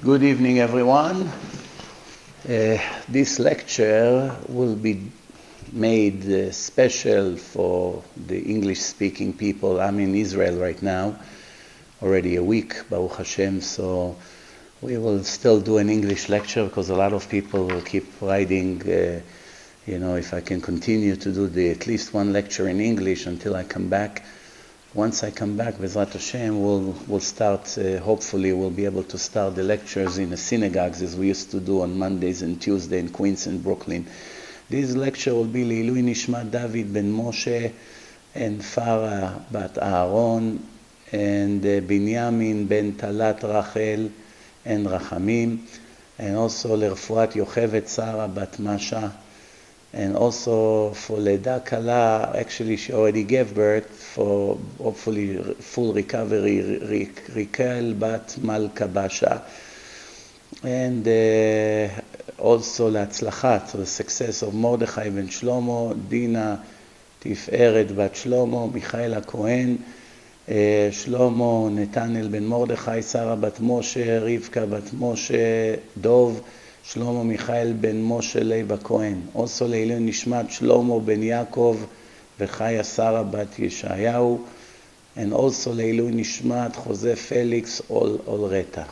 Good evening, everyone. This lecture will be made special for the English-speaking people. I'm in Israel right now, already a week, Baruch Hashem, so we will still do an English lecture because a lot of people will keep writing, if I can continue to do at least one lecture in English until I come back. Once I come back, Bezrat Hashem, we'll start, hopefully we'll be able to start the lectures in the synagogues as we used to do on Mondays and Tuesdays in Queens and Brooklyn. This lecture will be Leilui Nishmat David ben Moshe and Farah bat Aaron and Binyamin ben Talat Rachel and Rachamim, and also Lerfuat Yochevet Sarah bat Masha, and also for Leda Kala, actually she already gave birth, for hopefully full recovery, Rikel bat Malka Basha. And also Latzlachat, the success of Mordechai ben Shlomo, Dina Tiferet bat Shlomo, Michaela Cohen, Shlomo Netanel ben Mordechai, Sarah bat Moshe, Rivka bat Moshe, Dov, Shlomo Michael ben Moshe Leiva Cohen. Also Leilui Nishmat Shlomo ben Yaakov Vechaya Sarah bat Yeshayahu. And also Leilui Nishmat Jose Felix Olreta.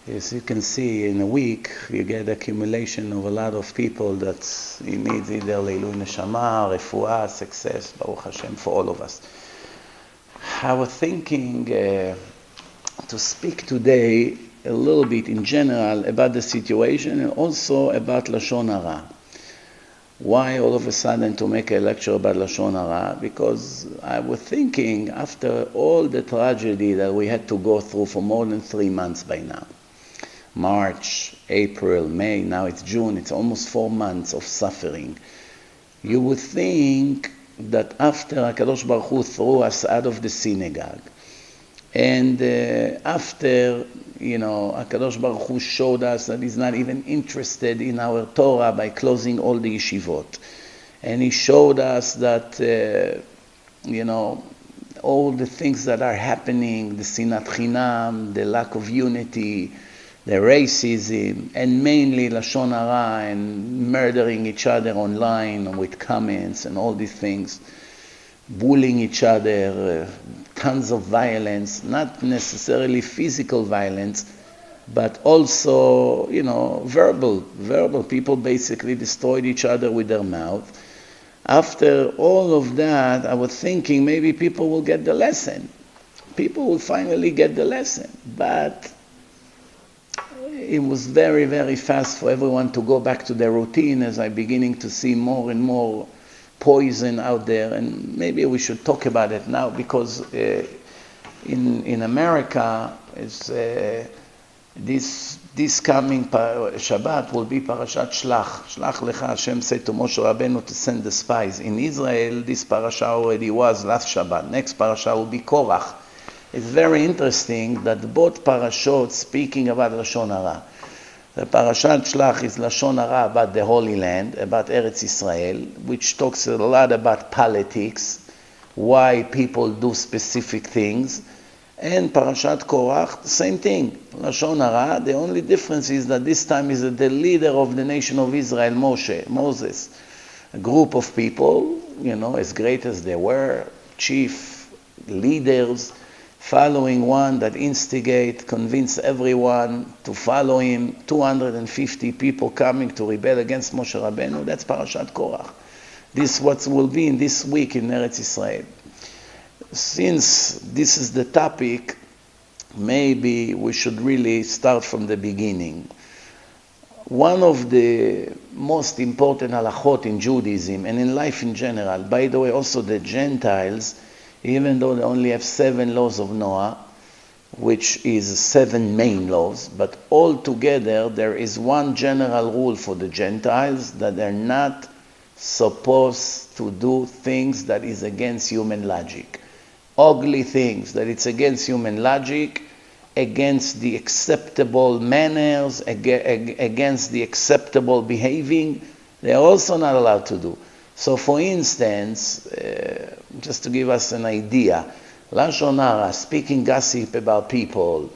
As you can see, in a week you get accumulation of a lot of people that needs either Leilui Neshama, Refuah, success, Baruch Hashem, for all of us. I was thinking to speak today a little bit in general about the situation and also about Lashon Hara. Why all of a sudden to make a lecture about Lashon Hara? Because I was thinking, after all the tragedy that we had to go through for more than 3 months by now, March, April, May, now it's June, it's almost 4 months of suffering. You would think that after HaKadosh Baruch Hu threw us out of the synagogue, and after, HaKadosh Baruch Hu showed us that He's not even interested in our Torah by closing all the yeshivot. And He showed us that, all the things that are happening, the sinat chinam, the lack of unity, the racism, and mainly Lashon Hara and murdering each other online with comments and all these things, bullying each other, tons of violence, not necessarily physical violence, but also, verbal. People basically destroyed each other with their mouth. After all of that, I was thinking maybe people will get the lesson. People will finally get the lesson. But it was very, very fast for everyone to go back to their routine as I'm beginning to see more and more poison out there, and maybe we should talk about it now because in America this coming Shabbat will be Parashat Shlach. Shlach Lecha, Hashem said to Moshe Rabbeinu to send the spies. In Israel, this parasha already was last Shabbat. Next parasha will be Korach. It's very interesting that both parashot speaking about Lashon Hara. The Parashat Shlach is Lashon Hara about the HolyLand, about Eretz Israel, which talks a lot about politics, why people do specific things. And Parashat Korach, the same thing. Lashon Hara, the only difference is that this time is the leader of the nation of Israel, Moses. A group of people, as great as they were, chief leaders, following one that instigate, convince everyone to follow him, 250 people coming to rebel against Moshe Rabbeinu, that's Parashat Korach. This what will be in this week in Eretz Israel. Since this is the topic, maybe we should really start from the beginning. One of the most important halachot in Judaism and in life in general, by the way, also the Gentiles, even though they only have 7 laws of Noah, which is 7 main laws, but altogether there is one general rule for the Gentiles, that they're not supposed to do things that is against human logic. Ugly things, that it's against human logic, against the acceptable manners, against the acceptable behaving, they're also not allowed to do. So for instance, just to give us an idea, Lashon Hara, speaking gossip about people,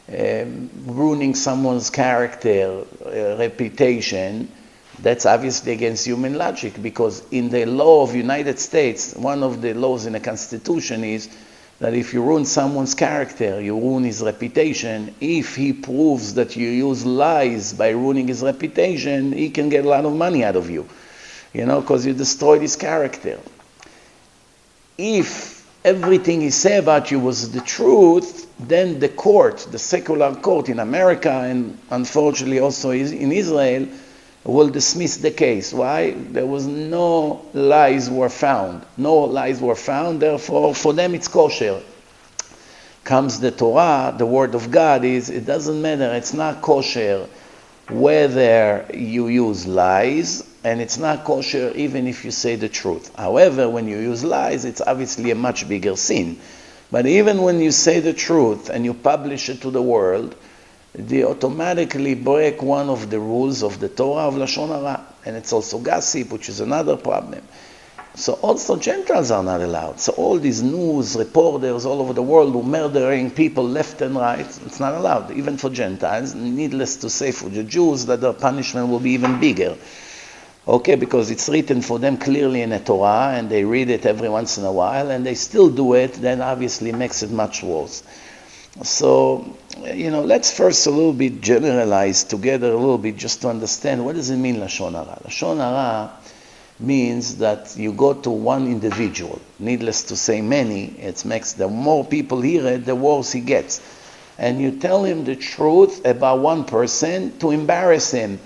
ruining someone's character, reputation, that's obviously against human logic, because in the law of United States, one of the laws in the Constitution is that if you ruin someone's character, you ruin his reputation. If he proves that you use lies by ruining his reputation, he can get a lot of money out of you, because you destroyed his character. If everything he said about you was the truth, then the court, the secular court in America and unfortunately also in Israel, will dismiss the case. Why? There was no lies were found. No lies were found, therefore for them it's kosher. Comes the Torah, the word of God is, it doesn't matter, it's not kosher whether you use lies, and it's not kosher even if you say the truth. However, when you use lies, it's obviously a much bigger sin. But even when you say the truth and you publish it to the world, they automatically break one of the rules of the Torah of Lashon Hara. And it's also gossip, which is another problem. So also Gentiles are not allowed. So all these news reporters all over the world who murdering people left and right, it's not allowed, even for Gentiles. Needless to say for the Jews that their punishment will be even bigger. Okay, because it's written for them clearly in the Torah, and they read it every once in a while, and they still do it, then obviously makes it much worse. So, let's first a little bit generalize together a little bit just to understand what does it mean Lashon Hara. Lashon Hara means that you go to one individual. Needless to say many, it makes the more people hear it, the worse he gets. And you tell him the truth about one person to embarrass him,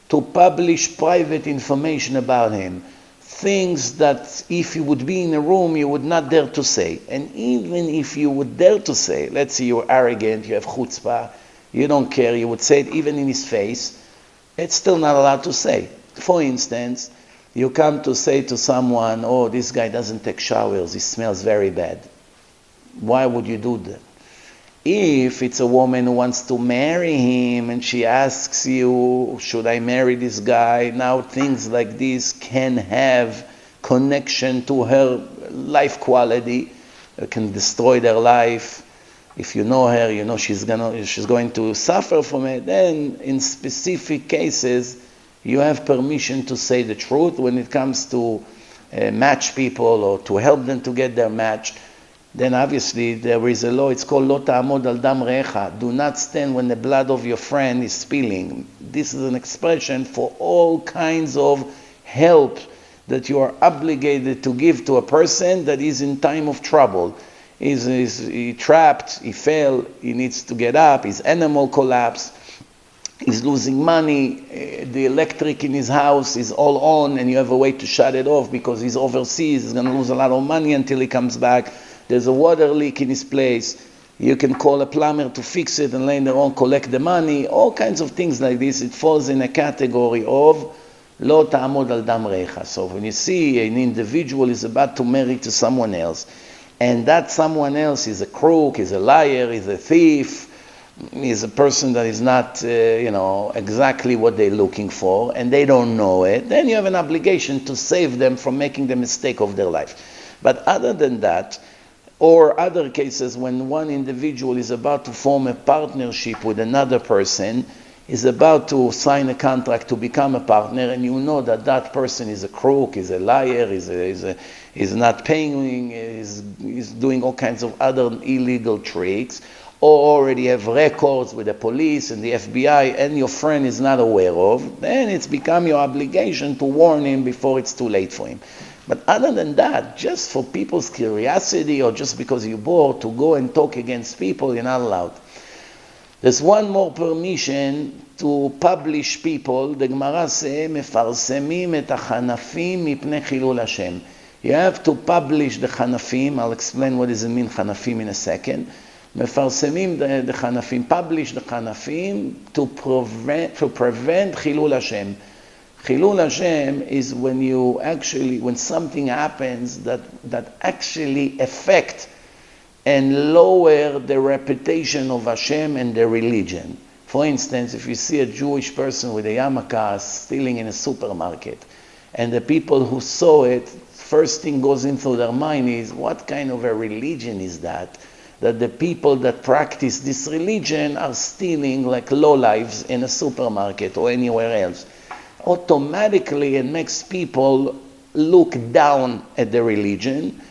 to publish private information about him, things that if you would be in a room you would not dare to say. And even if you would dare to say, let's say you're arrogant, you have chutzpah, you don't care, you would say it even in his face, it's still not allowed to say. For instance, you come to say to someone, oh, this guy doesn't take showers, he smells very bad. Why would you do that? If it's a woman who wants to marry him and she asks you, should I marry this guy? Now things like this can have connection to her life quality, it can destroy their life. If you know her, you know she's going to suffer from it. Then in specific cases, you have permission to say the truth when it comes to match people or to help them to get their match. Then obviously there is a law, it's called Lo ta'amod al dam re'echa. Do not stand when the blood of your friend is spilling. This is an expression for all kinds of help that you are obligated to give to a person that is in time of trouble. He trapped, he fell, he needs to get up, his animal collapsed, he's losing money, the electric in his house is all on and you have a way to shut it off because he's overseas, he's going to lose a lot of money until he comes back. There's a water leak in his place. You can call a plumber to fix it and later on collect the money. All kinds of things like this. It falls in a category of Lo ta'amod al dam re'echa. So when you see an individual is about to marry to someone else, and that someone else is a crook, is a liar, is a thief, is a person that is not, exactly what they're looking for, and they don't know it, then you have an obligation to save them from making the mistake of their life. But other than that, or other cases when one individual is about to form a partnership with another person, is about to sign a contract to become a partner, and you know that that person is a crook, is a liar, is not paying, is doing all kinds of other illegal tricks, or already have records with the police and the FBI, and your friend is not aware of, then it's become your obligation to warn him before it's too late for him. But other than that, just for people's curiosity or just because you're bored to go and talk against people, you're not allowed. There's one more permission to publish people. The Gemara says, "Mefarsemim et hachanafim mipnei chilul Hashem." You have to publish the chanafim. I'll explain what does it mean chanafim in a second. Mefarsemim the chanafim. Publish the chanafim to prevent chilul Hashem. Chilul Hashem is when something happens that actually affect and lower the reputation of Hashem and the religion. For instance, if you see a Jewish person with a yarmulke stealing in a supermarket, and the people who saw it, first thing goes into their mind is, what kind of a religion is that that the people that practice this religion are stealing like lowlives in a supermarket or anywhere else. Automatically it makes people look down at the religion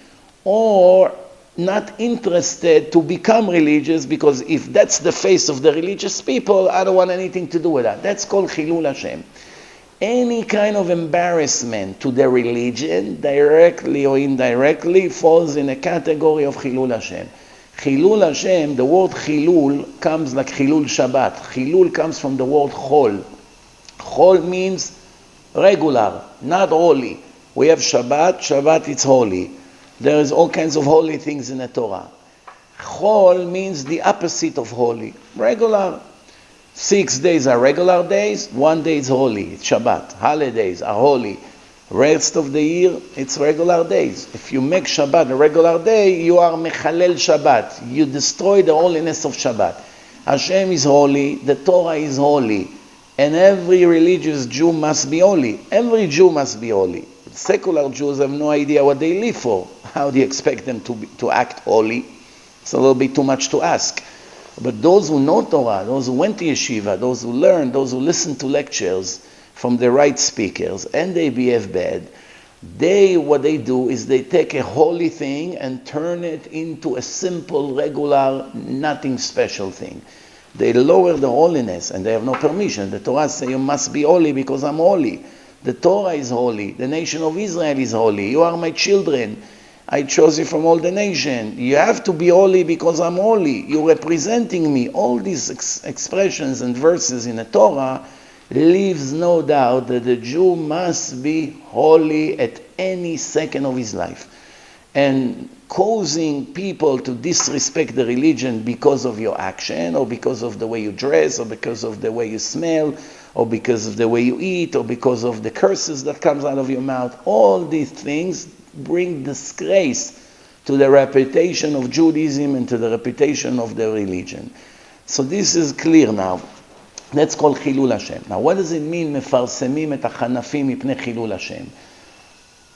or not interested to become religious, because if that's the face of the religious people, I don't want anything to do with that. That's called Chilul Hashem. Any kind of embarrassment to the religion, directly or indirectly, falls in a category of Chilul Hashem. Chilul Hashem, the word Chilul comes like Chilul Shabbat. Chilul comes from the word Chol. Chol means regular, not holy. We have Shabbat, Shabbat it's holy. There is all kinds of holy things in the Torah. Chol means the opposite of holy, regular. 6 days are regular days, 1 day is holy, it's Shabbat. Holidays are holy. Rest of the year, it's regular days. If you make Shabbat a regular day, you are mechalel Shabbat. You destroy the holiness of Shabbat. Hashem is holy, the Torah is holy, and every religious Jew must be holy. Every Jew must be holy. Secular Jews have no idea what they live for. How do you expect them to act holy? It's a little bit too much to ask. But those who know Torah, those who went to yeshiva, those who learn, those who listen to lectures from the right speakers, and they behave bad, what they do is they take a holy thing and turn it into a simple, regular, nothing special thing. They lower the holiness, and they have no permission. The Torah says you must be holy because I'm holy. The Torah is holy. The nation of Israel is holy. You are my children. I chose you from all the nation. You have to be holy because I'm holy. You're representing me. All these expressions and verses in the Torah leaves no doubt that the Jew must be holy at any second of his life. And causing people to disrespect the religion because of your action, or because of the way you dress, or because of the way you smell, or because of the way you eat, or because of the curses that comes out of your mouth, all these things bring disgrace to the reputation of Judaism and to the reputation of the religion. So this is clear now. That's called Chilul Hashem. Now what does it mean, mefarsemim et hachanafim mipnei Chilul Hashem?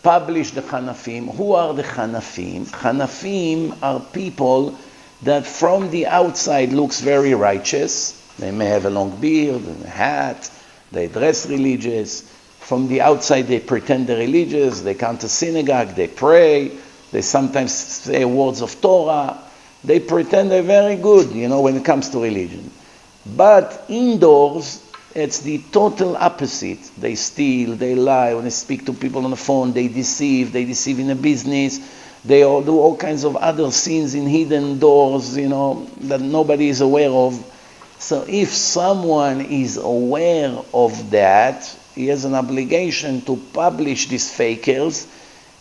Publish the Chanafim. Who are the Chanafim? Chanafim are people that from the outside looks very righteous. They may have a long beard and a hat. They dress religious. From the outside they pretend they're religious. They come to synagogue. They pray. They sometimes say words of Torah. They pretend they're very good, when it comes to religion. But indoors, it's the total opposite. They steal, they lie. When they speak to people on the phone, they deceive in a business. They all do all kinds of other sins in hidden doors, that nobody is aware of. So if someone is aware of that, he has an obligation to publish these fakers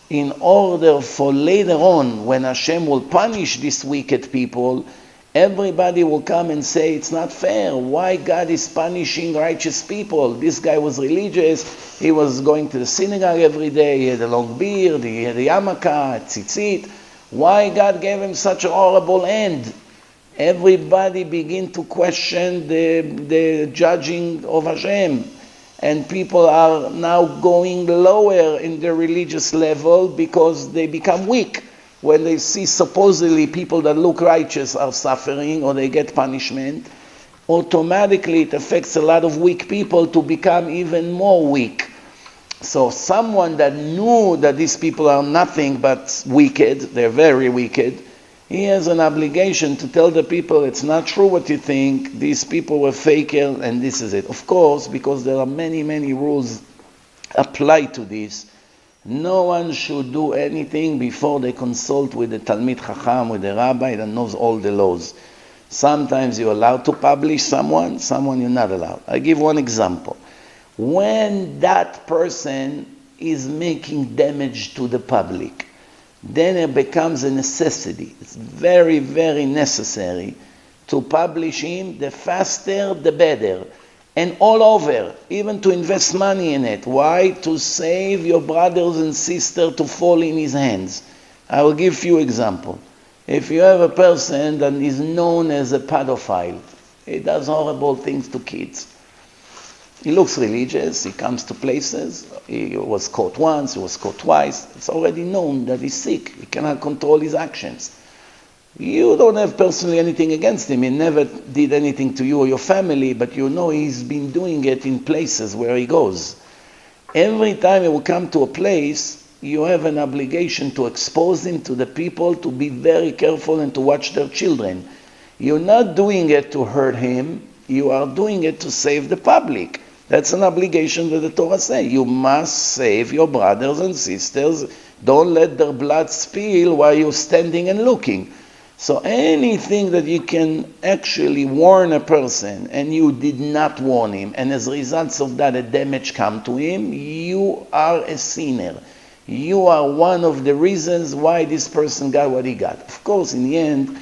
in order for later on, when Hashem will punish these wicked people, everybody will come and say, it's not fair. Why God is punishing righteous people? This guy was religious. He was going to the synagogue every day. He had a long beard. He had a yarmulke, a tzitzit. Why God gave him such a horrible end? Everybody begin to question the judging of Hashem. And people are now going lower in the religious level because they become weak. When they see supposedly people that look righteous are suffering or they get punishment, automatically it affects a lot of weak people to become even more weak. So someone that knew that these people are nothing but wicked, they're very wicked, he has an obligation to tell the people it's not true what you think, these people were faker and this is it. Of course, because there are many, many rules applied to this, no one should do anything before they consult with the Talmid Chacham, with the rabbi that knows all the laws. Sometimes you're allowed to publish someone you're not allowed. I'll give one example. When that person is making damage to the public, then it becomes a necessity. It's very, very necessary to publish him. The faster, the better. And all over, even to invest money in it. Why? To save your brothers and sisters to fall in his hands. I will give you an example. If you have a person that is known as a pedophile, he does horrible things to kids. He looks religious, he comes to places, he was caught once, he was caught twice. It's already known that he's sick, he cannot control his actions. You don't have personally anything against him. He never did anything to you or your family, but you know he's been doing it in places where he goes. Every time he will come to a place, you have an obligation to expose him to the people, to be very careful and to watch their children. You're not doing it to hurt him. You are doing it to save the public. That's an obligation that the Torah says. You must save your brothers and sisters. Don't let their blood spill while you're standing and looking. So anything that you can actually warn a person and you did not warn him, and as a result of that a damage come to him, you are a sinner. You are one of the reasons why this person got what he got. Of course, in the end,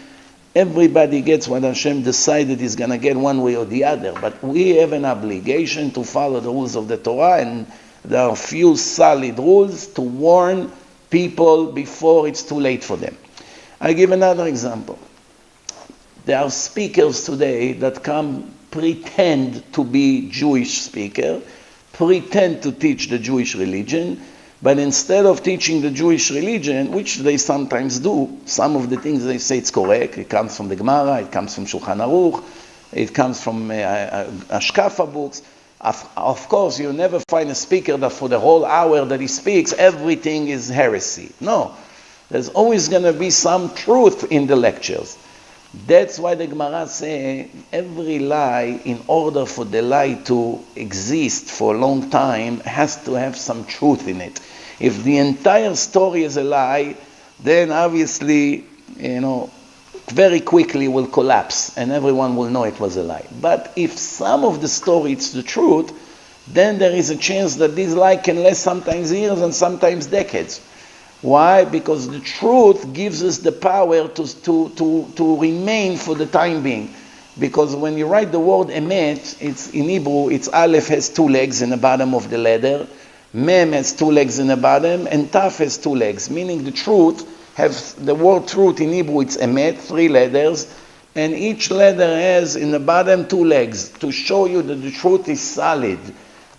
everybody gets what Hashem decided he's going to get one way or the other. But we have an obligation to follow the rules of the Torah, and there are few solid rules to warn people before it's too late for them. I give another example. There are speakers today that come pretend to be Jewish speaker, pretend to teach the Jewish religion, but instead of teaching the Jewish religion, which they sometimes do, some of the things they say it's correct. It comes from the Gemara, it comes from Shulchan Aruch, it comes from Ashkafa books. Of course, you'll never find a speaker that for the whole hour that he speaks, everything is heresy. No. There's always going to be some truth in the lectures. That's why the Gemara says every lie, in order for the lie to exist for a long time, has to have some truth in it. If the entire story is a lie, then obviously, very quickly will collapse and everyone will know it was a lie. But if some of the story is the truth, then there is a chance that this lie can last sometimes years and sometimes decades. Why? Because the truth gives us the power to remain for the time being. Because when you write the word Emet, it's in Hebrew, it's Aleph has 2 legs in the bottom of the letter, Mem has 2 legs in the bottom, and Taf has 2 legs. Meaning the truth, the word truth in Hebrew, it's Emet, 3 letters, and each letter has in the bottom 2 legs to show you that the truth is solid.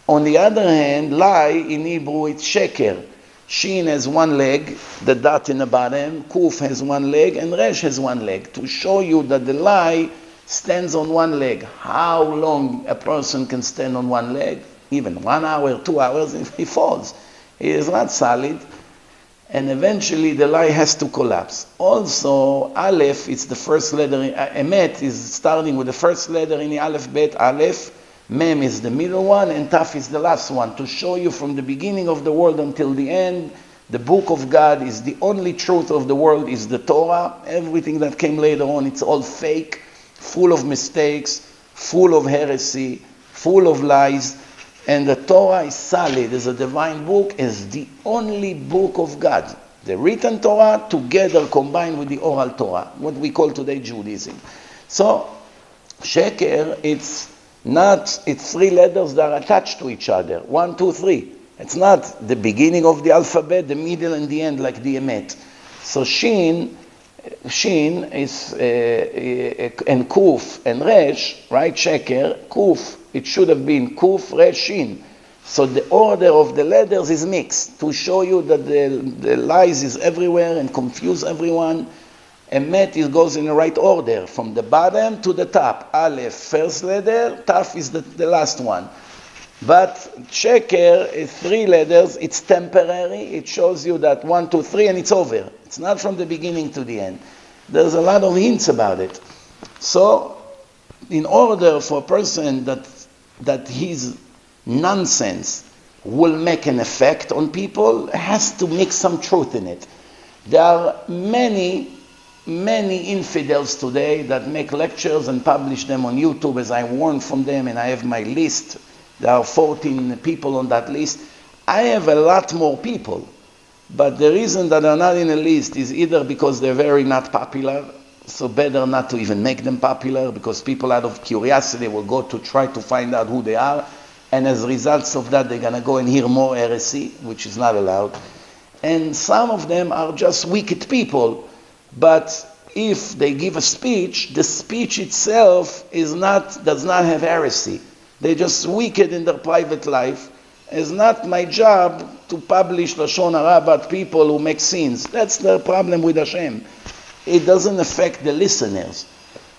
On the other hand, lie in Hebrew, it's Sheker. Shin has 1 leg, the dot in the bottom, Kuf has 1 leg, and Resh has 1 leg, to show you that the lie stands on 1 leg. How long a person can stand on 1 leg? Even 1 hour, 2 hours, if he falls. He is not solid, and eventually the lie has to collapse. Also, Aleph, it's the first letter, Emet is starting with the first letter in the Aleph Bet, Aleph, Mem is the middle one, and Taf is the last one, to show you from the beginning of the world until the end, the book of God is the only truth of the world, is the Torah. Everything that came later on, it's all fake, full of mistakes, full of heresy, full of lies, and the Torah is solid as a divine book, is the only book of God. The written Torah together combined with the oral Torah, what we call today Judaism. So, Sheker, it's 3 letters that are attached to each other. 1, 2, 3. It's not the beginning of the alphabet, the middle and the end like the Emet. So Shin is and Kuf and Resh, right? Sheker, Kuf. It should have been Kuf, Resh, Shin. So the order of the letters is mixed to show you that the lies is everywhere and confuse everyone. Emet goes in the right order, from the bottom to the top. Aleph, first letter, Taf is the last one. But Sheker is 3 letters, it's temporary, it shows you that 1, 2, 3, and it's over. It's not from the beginning to the end. There's a lot of hints about it. So, in order for a person that his nonsense will make an effect on people, has to mix some truth in it. There are many infidels today that make lectures and publish them on YouTube, as I warned from them, and I have my list. There are 14 people on that list. I have a lot more people, but the reason that they're not in a list is either because they're very not popular, so better not to even make them popular, because people out of curiosity will go to try to find out who they are, and as a result of that they're going to go and hear more heresy, which is not allowed. And some of them are just wicked people. But if they give a speech, the speech itself does not have heresy. They're just wicked in their private life. It's not my job to publish Lashon Hara about people who make sins. That's their problem with Hashem. it doesn't affect the listeners.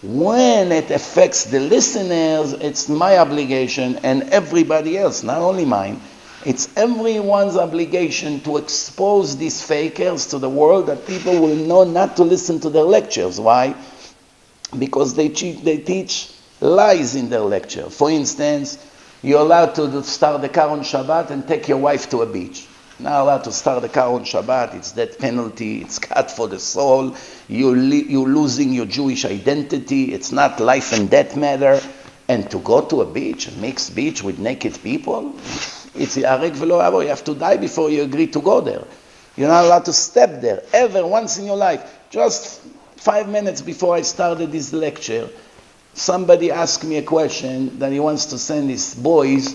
When it affects the listeners, it's my obligation and everybody else, not only mine. It's everyone's obligation to expose these fakers to the world, that people will know not to listen to their lectures. Why? Because they teach lies in their lecture. For instance, you're allowed to start the car on Shabbat and take your wife to a beach. Not allowed to start the car on Shabbat, it's death penalty, it's cut for the soul, you're losing your Jewish identity, it's not life and death matter. And to go to a beach, a mixed beach with naked people, it's yarek v'lo yavor. You have to die before you agree to go there. You're not allowed to step there, ever, once in your life. Just 5 minutes before I started this lecture, somebody asked me a question that he wants to send his boys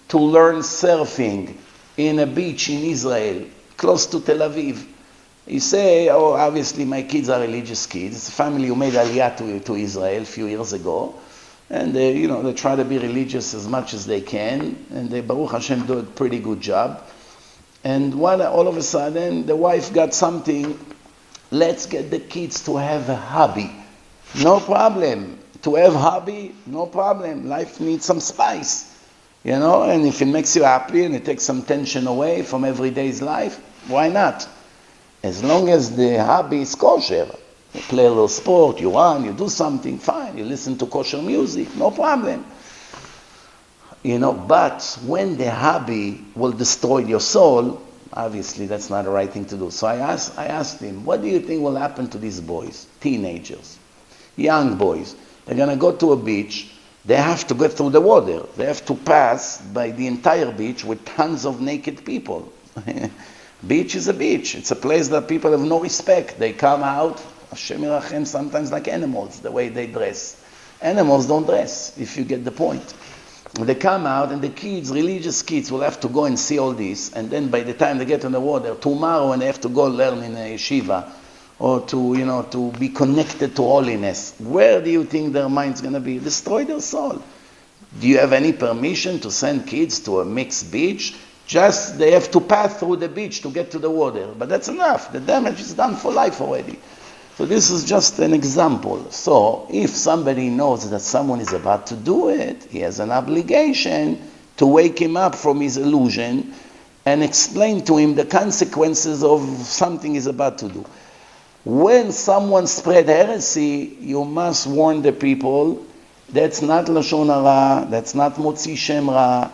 to learn surfing in a beach in Israel, close to Tel Aviv. He say, oh, obviously my kids are religious kids. It's a family who made aliyah to Israel a few years ago. And they try to be religious as much as they can. And they, Baruch Hashem, do a pretty good job. And all of a sudden, the wife got something. Let's get the kids to have a hobby. No problem. To have hobby, no problem. Life needs some spice. And if it makes you happy and it takes some tension away from everyday's life, why not? As long as the hobby is kosher. You play a little sport, you run, you do something, fine. You listen to kosher music, no problem. But when the hobby will destroy your soul, obviously that's not the right thing to do. So I asked him, what do you think will happen to these boys, teenagers, young boys? They're going to go to a beach. They have to go through the water. They have to pass by the entire beach with tons of naked people. Beach is a beach. It's a place that people have no respect. They come out, Hashem Yirachem, sometimes like animals, the way they dress. Animals don't dress, if you get the point. They come out, and the kids, religious kids, will have to go and see all this. And then by the time they get in the water, tomorrow, when they have to go learn in a yeshiva, or to be connected to holiness, where do you think their mind's going to be? Destroy their soul. Do you have any permission to send kids to a mixed beach? Just they have to pass through the beach to get to the water. But that's enough. The damage is done for life already. So this is just an example. So if somebody knows that someone is about to do it, he has an obligation to wake him up from his illusion and explain to him the consequences of something he's about to do. When someone spread heresy, you must warn the people, that's not Lashon Hara, that's not Motzi Shem Ra,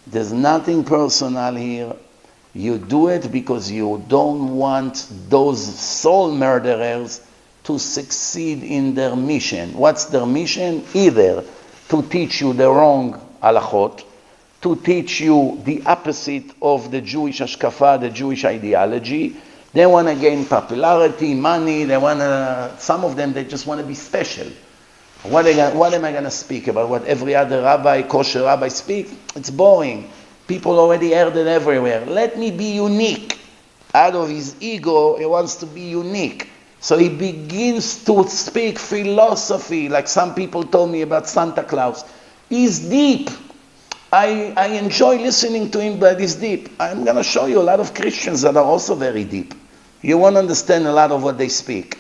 there's nothing personal here. You do it because you don't want those soul murderers to succeed in their mission. What's their mission? Either to teach you the wrong halachot, to teach you the opposite of the Jewish hashkafa, the Jewish ideology. They want to gain popularity, money. Some of them, they just want to be special. What am I going to speak about? What every other kosher rabbi speak? It's boring. People already heard it everywhere. Let me be unique. Out of his ego, he wants to be unique. So he begins to speak philosophy, like some people told me about Santa Claus. He's deep. I enjoy listening to him, but he's deep. I'm going to show you a lot of Christians that are also very deep. You won't understand a lot of what they speak.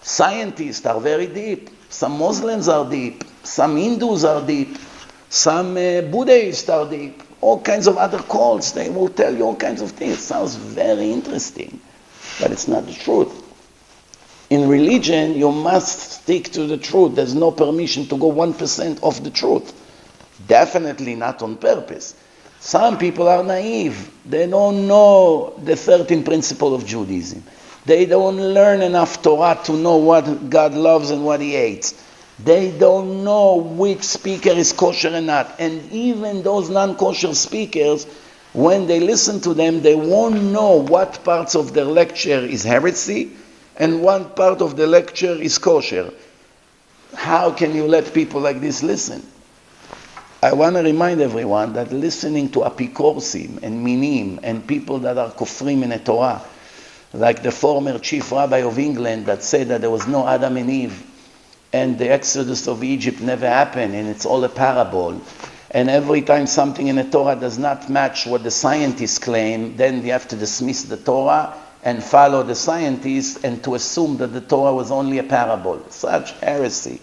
Scientists are very deep. Some Muslims are deep. Some Hindus are deep. Some Buddhists are deep. All kinds of other cults. They will tell you all kinds of things. It sounds very interesting, but it's not the truth. In religion, you must stick to the truth. There's no permission to go 1% off the truth. Definitely not on purpose. Some people are naive. They don't know the 13th principle of Judaism. They don't learn enough Torah to know what God loves and what He hates. They don't know which speaker is kosher and not. And even those non-kosher speakers, when they listen to them, they won't know what parts of their lecture is heresy and what part of the lecture is kosher. How can you let people like this listen? I want to remind everyone that listening to apikorsim and minim and people that are kofrim in the Torah, like the former chief rabbi of England that said that there was no Adam and Eve and the exodus of Egypt never happened and it's all a parable, and every time something in the Torah does not match what the scientists claim, then you have to dismiss the Torah and follow the scientists and to assume that the Torah was only a parable. Such heresy.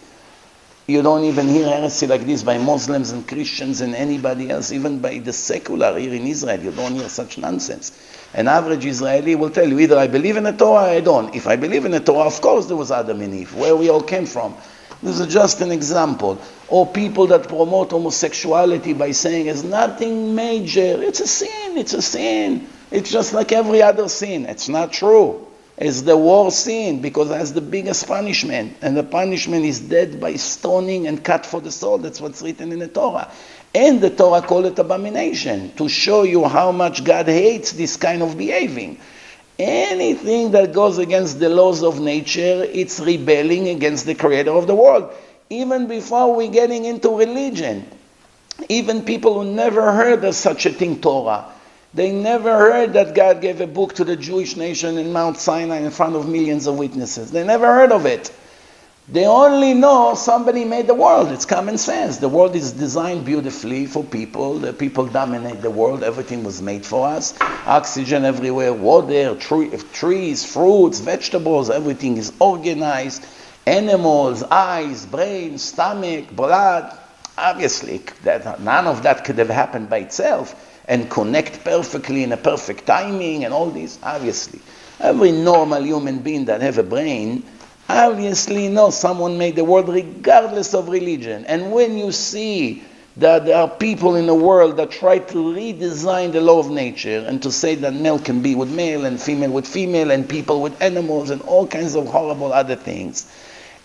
You don't even hear heresy like this by Muslims and Christians and anybody else, even by the secular here in Israel. You don't hear such nonsense. An average Israeli will tell you, either I believe in the Torah or I don't. If I believe in the Torah, of course there was Adam and Eve, where we all came from. This is just an example. Or people that promote homosexuality by saying it's nothing major. It's a sin, it's a sin. It's just like every other sin. It's not true. It's the worst sin because it has the biggest punishment. And the punishment is death by stoning and cut for the soul. That's what's written in the Torah. And the Torah called it abomination to show you how much God hates this kind of behaving. Anything that goes against the laws of nature, it's rebelling against the creator of the world. Even before we're getting into religion, even people who never heard of such a thing, Torah, they never heard that God gave a book to the Jewish nation in Mount Sinai in front of millions of witnesses. They never heard of it. They only know somebody made the world. It's common sense. The world is designed beautifully for people. The people dominate the world. Everything was made for us. Oxygen everywhere, water, trees, fruits, vegetables, everything is organized. Animals, eyes, brain, stomach, blood. Obviously, none of that could have happened by itself and connect perfectly in a perfect timing and all this. Obviously, every normal human being that have a brain obviously knows someone made the world regardless of religion. And when you see that there are people in the world that try to redesign the law of nature and to say that male can be with male and female with female and people with animals and all kinds of horrible other things,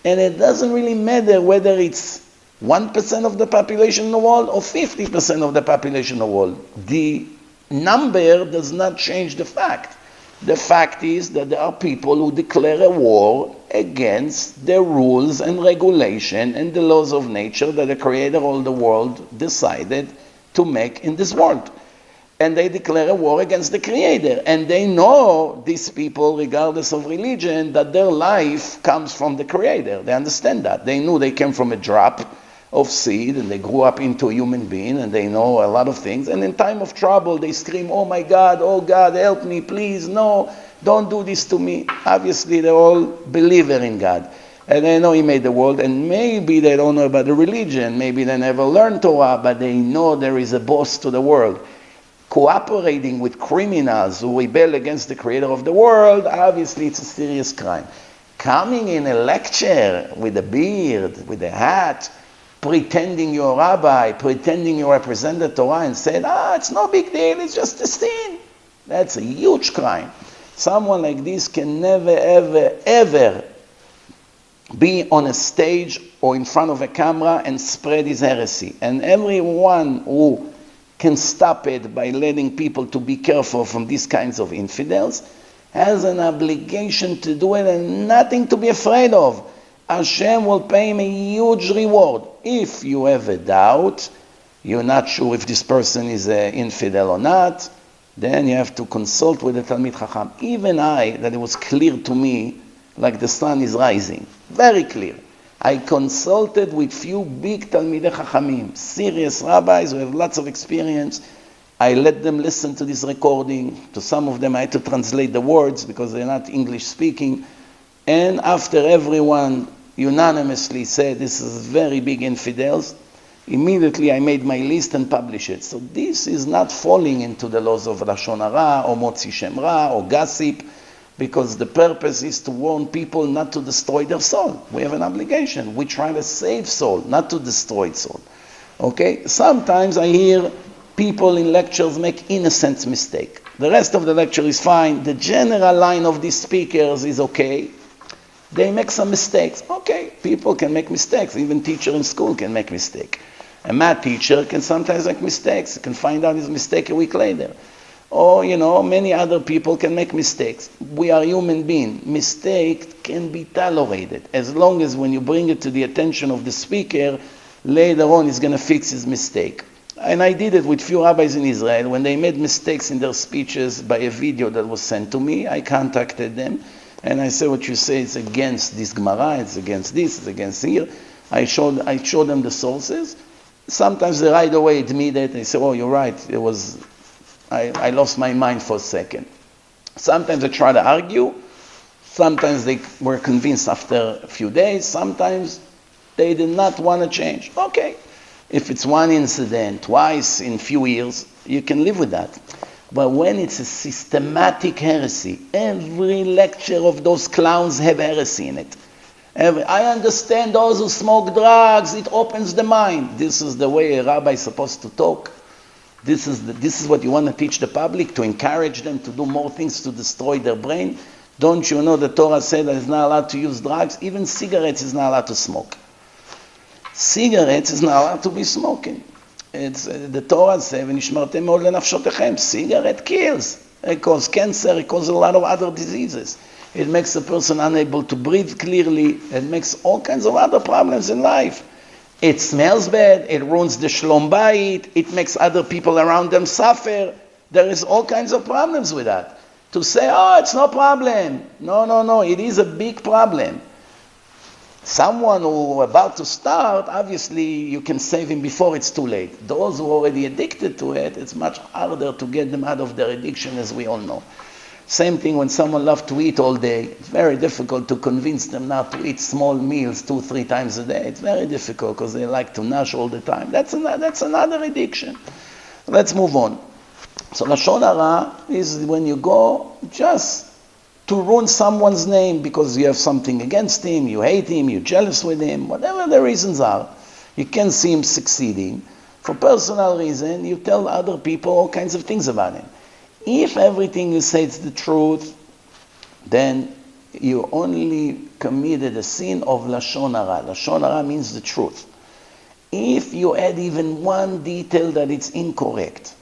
and it doesn't really matter whether it's 1% of the population in the world or 50% of the population in the world. The number does not change the fact. The fact is that there are people who declare a war against the rules and regulation and the laws of nature that the creator of the world decided to make in this world. And they declare a war against the creator. And they know, these people, regardless of religion, that their life comes from the creator. They understand that. They knew they came from a drop of seed and they grew up into a human being and they know a lot of things. And in time of trouble, they scream, oh God, help me, please, no, don't do this to me. Obviously, they're all believer in God. And they know He made the world, and maybe they don't know about the religion, maybe they never learned Torah, but they know there is a boss to the world. Cooperating with criminals who rebel against the creator of the world, obviously it's a serious crime. Coming in a lecture with a beard, with a hat, pretending you're a rabbi, pretending you represent the Torah and said, it's no big deal, it's just a sin. That's a huge crime. Someone like this can never, ever, ever be on a stage or in front of a camera and spread his heresy. And everyone who can stop it by letting people to be careful from these kinds of infidels has an obligation to do it and nothing to be afraid of. Hashem will pay him a huge reward. If you have a doubt, you're not sure if this person is an infidel or not, then you have to consult with the Talmid Chacham. Even that it was clear to me, like the sun is rising. Very clear. I consulted with few big Talmidei Chachamim, serious rabbis who have lots of experience. I let them listen to this recording. To some of them I had to translate the words because they're not English speaking. And after everyone unanimously said this is very big infidels, immediately I made my list and published it. So this is not falling into the laws of Lashon Hara or Motzi Shem Ra or gossip, because the purpose is to warn people not to destroy their soul. We have an obligation. We try to save soul, not to destroy soul. Okay? Sometimes I hear people in lectures make innocent mistake. The rest of the lecture is fine. The general line of these speakers is okay. They make some mistakes. Okay, people can make mistakes. Even teacher in school can make mistake. A math teacher can sometimes make mistakes. He can find out his mistake a week later. Or, many other people can make mistakes. We are human beings. Mistake can be tolerated as long as when you bring it to the attention of the speaker, later on he's going to fix his mistake. And I did it with few rabbis in Israel. When they made mistakes in their speeches by a video that was sent to me, I contacted them. And I said, what you say is against this Gemara, it's against this, it's against here. I showed them the sources. Sometimes they right away admit it. They say, oh, you're right. I lost my mind for a second. Sometimes they try to argue. Sometimes they were convinced after a few days. Sometimes they did not want to change. Okay. If it's one incident, twice in few years, you can live with that. But when it's a systematic heresy, every lecture of those clowns have heresy in it. I understand those who smoke drugs, it opens the mind. This is the way a rabbi is supposed to talk. This is what you want to teach the public, to encourage them to do more things to destroy their brain. Don't you know the Torah said that it's not allowed to use drugs? Even cigarettes is not allowed to smoke. Cigarettes is not allowed to be smoking. It's the Torah says, "V'nishmartem מאוד לנפשותיכם." Cigarette kills. It causes cancer. It causes a lot of other diseases. It makes a person unable to breathe clearly. It makes all kinds of other problems in life. It smells bad. It ruins the shlom bayit. It makes other people around them suffer. There is all kinds of problems with that. To say, oh, it's no problem. No. It is a big problem. Someone who about to start, obviously you can save him before it's too late. Those who are already addicted to it, it's much harder to get them out of their addiction, as we all know. Same thing when someone loves to eat all day. It's very difficult to convince them not to eat small meals 2-3 times a day. It's very difficult because they like to nash all the time. That's another addiction. Let's move on. So Lashon Hara is when you go just to ruin someone's name because you have something against him, you hate him, you're jealous with him, whatever the reasons are. You can't see him succeeding. For personal reason, you tell other people all kinds of things about him. If everything you say is the truth, then you only committed a sin of Lashon Hara. Lashon Hara means the truth. If you add even one detail that it's incorrect,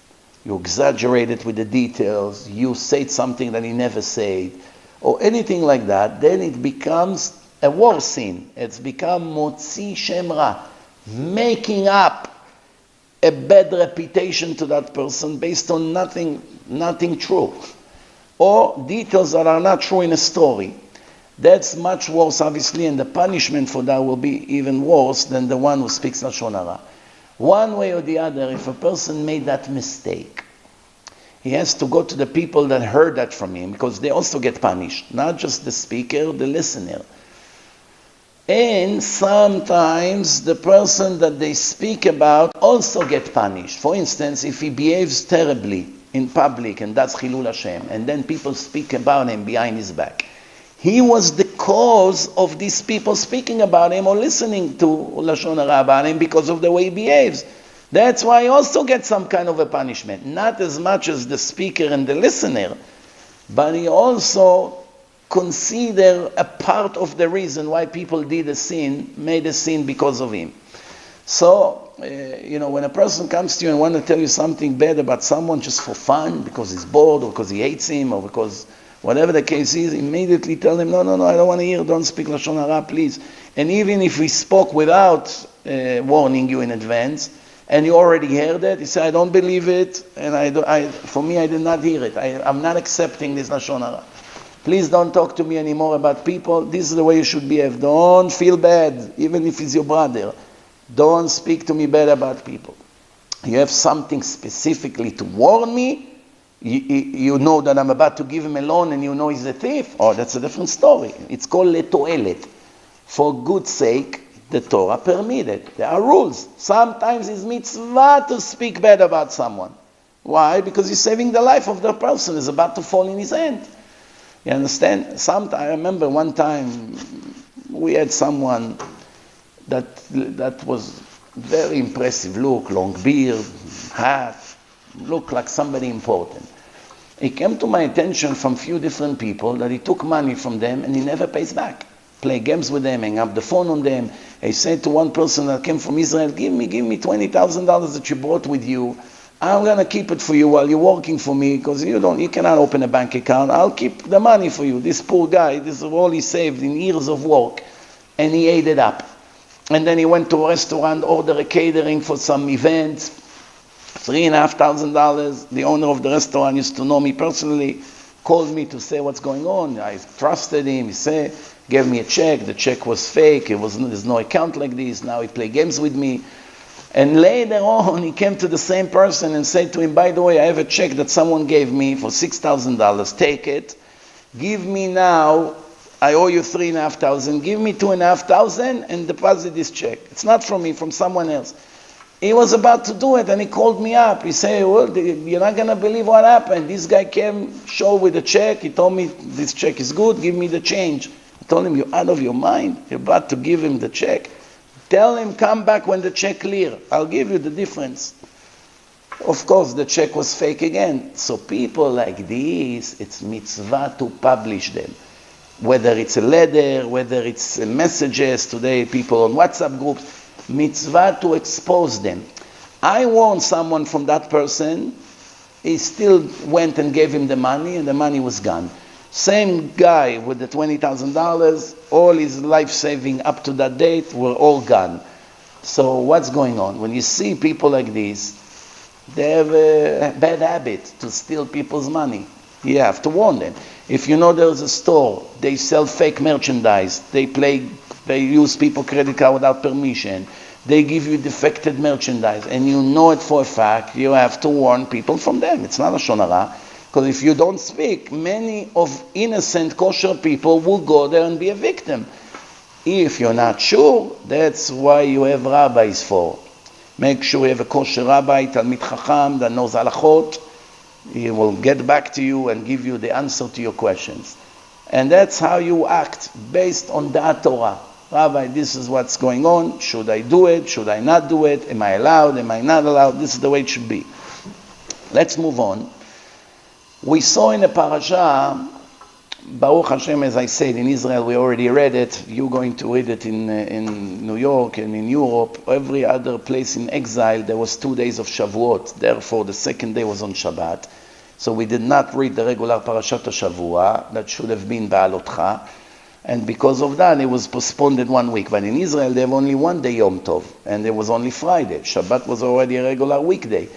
you exaggerate it with the details, you say something that he never said, or anything like that, then it becomes a war sin. It's become motzi shem ra, making up a bad reputation to that person based on nothing true, or details that are not true in a story. That's much worse, obviously, and the punishment for that will be even worse than the one who speaks Lashon Hara. One way or the other, if a person made that mistake, he has to go to the people that heard that from him, because they also get punished, not just the speaker, the listener. And sometimes the person that they speak about also get punished. For instance, if he behaves terribly in public, and that's Chilul Hashem, and then people speak about him behind his back, he was the cause of these people speaking about him or listening to Lashon Hara about him because of the way he behaves. That's why he also gets some kind of a punishment. Not as much as the speaker and the listener, but he also consider a part of the reason why people made a sin because of him. So, when a person comes to you and wants to tell you something bad about someone just for fun, because he's bored or because he hates him or because whatever the case is, immediately tell him, no, I don't want to hear, don't speak Lashon Hara, please. And even if he spoke without warning you in advance, and you already heard it, he said, I don't believe it, and for me, I did not hear it. I'm not accepting this Lashon Hara. Please don't talk to me anymore about people. This is the way you should behave. Don't feel bad, even if it's your brother. Don't speak to me bad about people. You have something specifically to warn me. You know that I'm about to give him a loan and you know he's a thief. Oh, that's a different story. It's called letoelet. For good sake, the Torah permitted. There are rules. Sometimes it's mitzvah to speak bad about someone. Why? Because you're saving the life of the person who's about to fall in his hand. You understand? I remember one time we had someone that was very impressive look, long beard, hat, looked like somebody important. It came to my attention from few different people that he took money from them and he never pays back. Play games with them, hang up the phone on them. He said to one person that came from Israel, give me $20,000 that you brought with you. I'm going to keep it for you while you're working for me, because you cannot open a bank account. I'll keep the money for you. This poor guy, this is all he saved in years of work. And he ate it up. And then he went to a restaurant, ordered a catering for some events, $3,500. The owner of the restaurant used to know me personally, called me to say what's going on. I trusted him. He gave me a check. The check was fake. There's no account like this. Now he played games with me. And later on, he came to the same person and said to him, by the way, I have a check that someone gave me for $6,000. Take it. Give me now, I owe you $3,500. Give me $2,500 and deposit this check. It's not from me, from someone else. He was about to do it and he called me up. He said, well, you're not going to believe what happened. This guy came, showed with the check. He told me this check is good. Give me the change. I told him, you're out of your mind. You're about to give him the check. Tell him, come back when the check clear. I'll give you the difference. Of course, the check was fake again. So people like this, it's mitzvah to publish them. Whether it's a letter, whether it's messages, today people on WhatsApp groups, mitzvah to expose them. I warned someone from that person, he still went and gave him the money and the money was gone. Same guy with the $20,000, all his life saving up to that date were all gone. So what's going on? When you see people like this, they have a bad habit to steal people's money. You have to warn them. If you know there's a store, they sell fake merchandise, they use people's credit card without permission, they give you defected merchandise, and you know it for a fact, you have to warn people from them. It's not a Lashon Hara. Because if you don't speak, many of innocent kosher people will go there and be a victim. If you're not sure, that's why you have rabbis for. Make sure you have a kosher rabbi, Talmid Chacham, that knows halachot. He will get back to you and give you the answer to your questions. And that's how you act, based on that Torah. Rabbi, this is what's going on. Should I do it? Should I not do it? Am I allowed? Am I not allowed? This is the way it should be. Let's move on. We saw in the parasha, Baruch Hashem, as I said, in Israel we already read it. You're going to read it in New York and in Europe. Every other place in exile, there was 2 days of Shavuot. Therefore, the second day was on Shabbat. So we did not read the regular Parashat Shavua. That should have been Ba'alotcha. And because of that, it was postponed 1 week. But in Israel, they have only 1 day Yom Tov. And it was only Friday. Shabbat was already a regular weekday.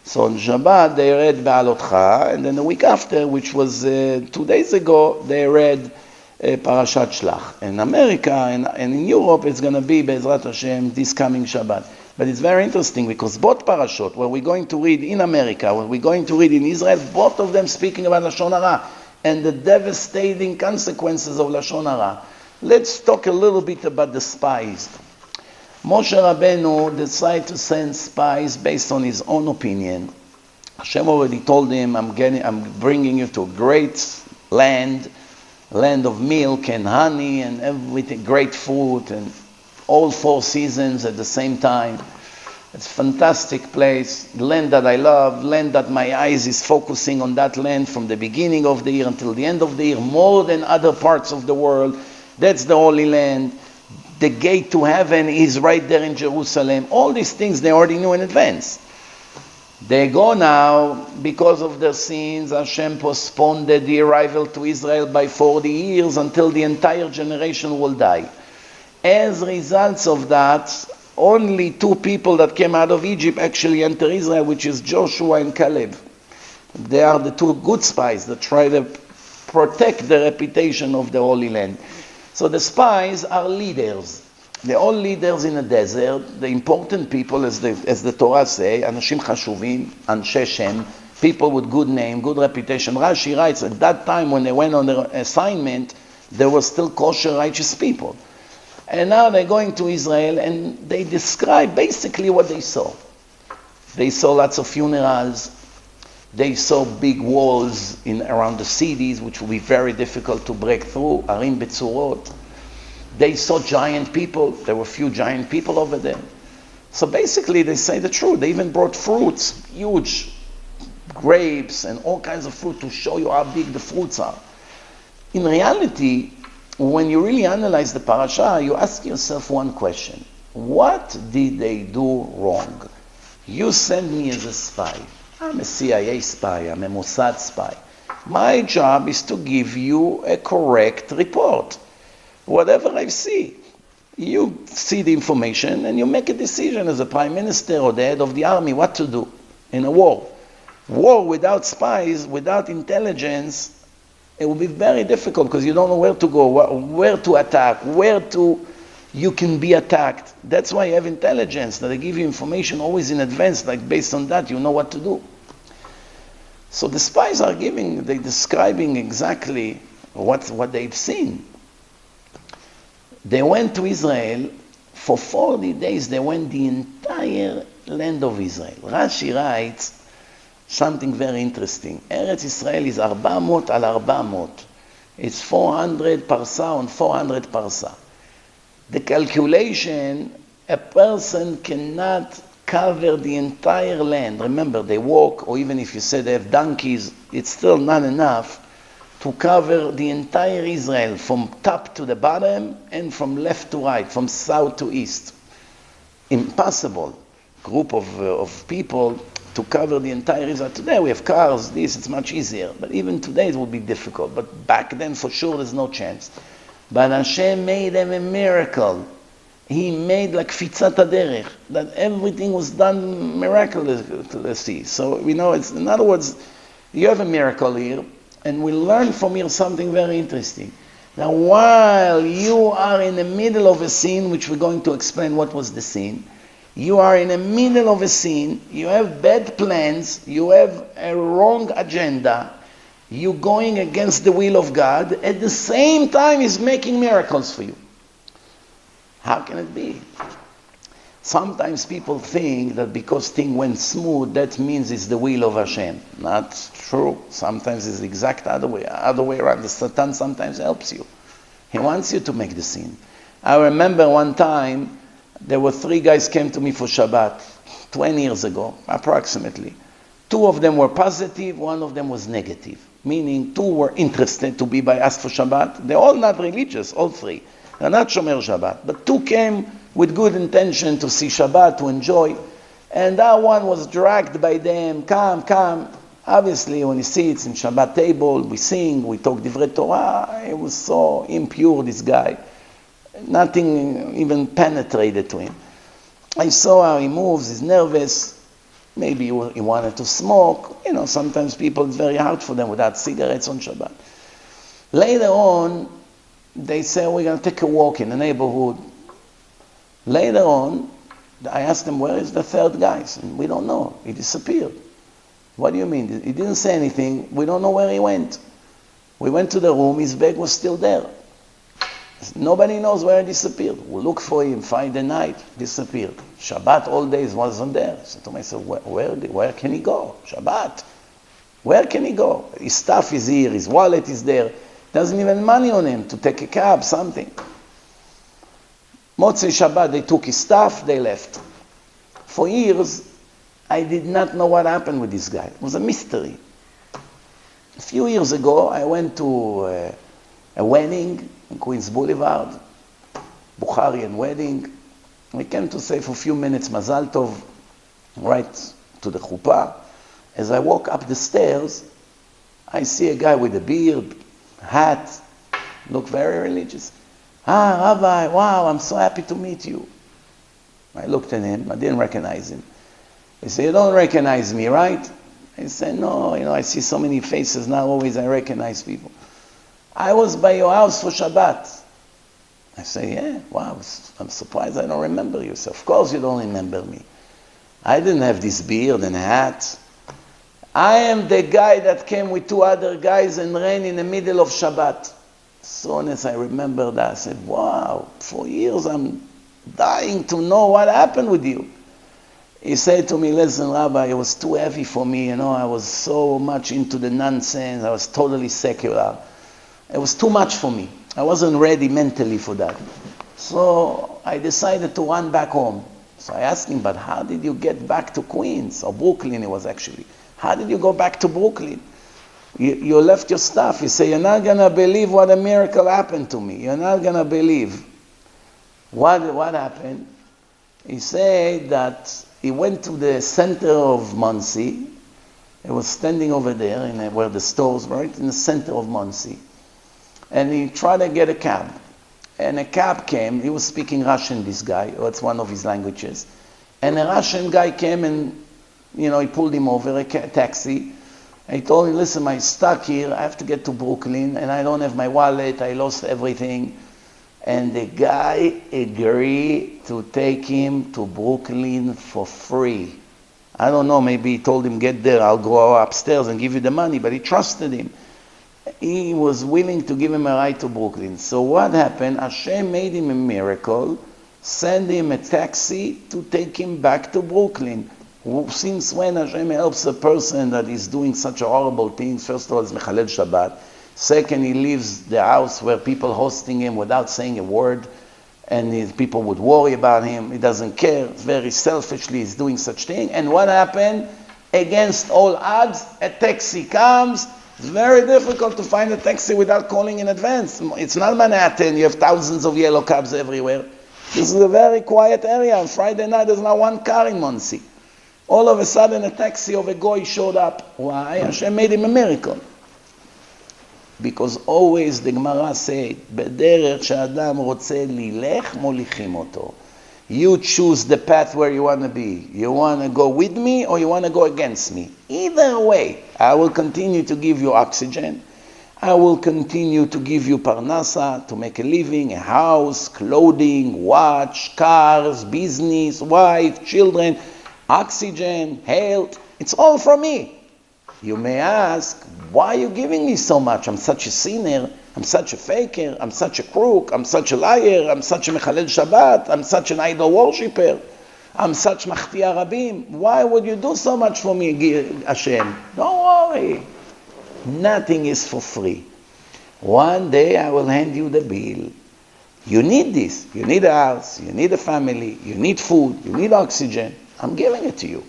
So on Shabbat, they read Ba'alotcha, and then the week after, which was 2 days ago, they read Parashat Shlach. In America and in Europe, it's going to be, Be'ezrat Hashem, this coming Shabbat. But it's very interesting, because both parashot, where we're going to read in America, where we're going to read in Israel, both of them speaking about Lashon Hara, and the devastating consequences of Lashon Hara. Let's talk a little bit about the spies. Moshe Rabbeinu decided to send spies based on his own opinion. Hashem already told him, I'm bringing you to a great land of milk and honey and everything, great fruit and all 4 seasons at the same time. It's a fantastic place, land that I love, land that my eyes is focusing on that land from the beginning of the year until the end of the year, more than other parts of the world. That's the Holy Land. The gate to heaven is right there in Jerusalem. All these things they already knew in advance. They go now, because of their sins, Hashem postponed the arrival to Israel by 40 years until the entire generation will die. As results of that, only 2 people that came out of Egypt actually enter Israel, which is Joshua and Caleb. They are the 2 good spies that try to protect the reputation of the Holy Land. So the spies are leaders. They're all leaders in the desert. The important people, as the Torah say, Anashim Chashuvim, Anshe Shem, people with good name, good reputation. Rashi writes, at that time when they went on their assignment, there were still kosher, righteous people. And now they're going to Israel and they describe basically what they saw. They saw lots of funerals. They saw big walls around the cities, which will be very difficult to break through. Arim Betzurot. They saw giant people. There were few giant people over there. So basically, they say the truth. They even brought fruits, huge grapes and all kinds of fruit to show you how big the fruits are. In reality, when you really analyze the parasha, you ask yourself one question. What did they do wrong? You send me as a spy. I'm a CIA spy, I'm a Mossad spy. My job is to give you a correct report. Whatever I see, you see the information and you make a decision as a prime minister or the head of the army what to do in a war. War without spies, without intelligence, it will be very difficult because you don't know where to go, where to attack, where to you can be attacked. That's why you have intelligence, that they give you information always in advance, like based on that you know what to do. So the spies are describing exactly what they've seen. They went to Israel, for 40 days they went the entire land of Israel. Rashi writes something very interesting. Eretz Israel is 400 al 400. It's 400 parsa on 400 parsa. The calculation, a person cannot cover the entire land. Remember, they walk, or even if you say they have donkeys, it's still not enough to cover the entire Israel from top to the bottom and from left to right, from south to east. Impossible group of people to cover the entire Israel. Today we have cars, it's much easier, but even today it would be difficult. But back then for sure there's no chance. But Hashem made them a miracle. He made like fitzat haderech, that everything was done miraculously. So we know it's, in other words, you have a miracle here, and we learn from here something very interesting. Now while you are in the middle of a scene, which we're going to explain what was the scene, you are in the middle of a scene, you have bad plans, you have a wrong agenda, you're going against the will of God, at the same time He's making miracles for you. How can it be? Sometimes people think that because things went smooth, that means it's the will of Hashem. Not true. Sometimes it's the exact other way around. The Satan sometimes helps you. He wants you to make the sin. I remember one time, there were 3 guys came to me for Shabbat, 20 years ago, approximately. 2 of them were positive, 1 of them was negative. Meaning 2 were interested to be by us for Shabbat. They're all not religious, all 3. They're not Shomer Shabbat. But 2 came with good intention to see Shabbat, to enjoy. And that one was dragged by them, come. Obviously, when you see it's in Shabbat table, we sing, we talk Divrei Torah. It was so impure, this guy. Nothing even penetrated to him. I saw how he moves, he's nervous. Maybe he wanted to smoke. You know, sometimes people, it's very hard for them without cigarettes on Shabbat. Later on, they say, we're going to take a walk in the neighborhood. Later on, I asked them, where is the 3rd guy? And we don't know. He disappeared. What do you mean? He didn't say anything. We don't know where he went. We went to the room. His bag was still there. Nobody knows where he disappeared. We look for him, find the night, disappeared. Shabbat all days wasn't there. I said to myself, where can he go? Shabbat. Where can he go? His stuff is here. His wallet is there. Doesn't even money on him to take a cab, something. Motzei Shabbat, they took his stuff, they left. For years, I did not know what happened with this guy. It was a mystery. A few years ago, I went to a wedding in Queens Boulevard, Bukharian wedding. We came to say for a few minutes, Mazal Tov, right to the chuppah. As I walk up the stairs, I see a guy with a beard, hat, look very religious. Rabbi, wow, I'm so happy to meet you. I looked at him, I didn't recognize him. He said, you don't recognize me, right? I said, no, I see so many faces now, always I recognize people. I was by your house for Shabbat. I say, yeah, wow, I'm surprised I don't remember you. So of course you don't remember me. I didn't have this beard and hat. I am the guy that came with 2 other guys and ran in the middle of Shabbat. As soon as I remembered that, I said, wow, for years I'm dying to know what happened with you. He said to me, listen, Rabbi, it was too heavy for me, I was so much into the nonsense, I was totally secular. It was too much for me. I wasn't ready mentally for that. So I decided to run back home. So I asked him, but how did you get back to Queens, or Brooklyn it was actually? How did you go back to Brooklyn? You left your stuff. He said, you're not going to believe what a miracle happened to me. You're not going to believe. What happened? He said that he went to the center of Monsey. He was standing over there where the stores were, right in the center of Monsey. And he tried to get a cab. And a cab came. He was speaking Russian, this guy. It's one of his languages. And a Russian guy came and, he pulled him over, a taxi. I told him, listen, I'm stuck here. I have to get to Brooklyn, and I don't have my wallet. I lost everything. And the guy agreed to take him to Brooklyn for free. I don't know, maybe he told him, get there, I'll go upstairs and give you the money, but he trusted him. He was willing to give him a ride to Brooklyn. So what happened? Hashem made him a miracle, sent him a taxi to take him back to Brooklyn. Since when Hashem helps a person that is doing such horrible things? First of all, it's Mechalel Shabbat. Second, he leaves the house where people hosting him without saying a word, and people would worry about him. He doesn't care. Very selfishly, he's doing such thing. And what happened? Against all odds, a taxi comes. It's very difficult to find a taxi without calling in advance. It's not Manhattan. You have thousands of yellow cabs everywhere. This is a very quiet area. On Friday night, there's not one car in Monsey. All of a sudden, a taxi of a goy showed up. Why? Hashem made him a miracle. Because always the Gemara said, בדרך שאדם רוצה ללך, מוליכים אותו. You choose the path where you want to be. You want to go with me or you want to go against me. Either way, I will continue to give you oxygen. I will continue to give you parnasa, to make a living, a house, clothing, watch, cars, business, wife, children, oxygen, health. It's all from me. You may ask, why are you giving me so much? I'm such a sinner. I'm such a faker. I'm such a crook. I'm such a liar. I'm such a Mechalel Shabbat. I'm such an idol worshipper. I'm such Machtia Rabim. Why would you do so much for me, Hashem? Don't worry. Nothing is for free. One day I will hand you the bill. You need this. You need a house. You need a family. You need food. You need oxygen. I'm giving it to you.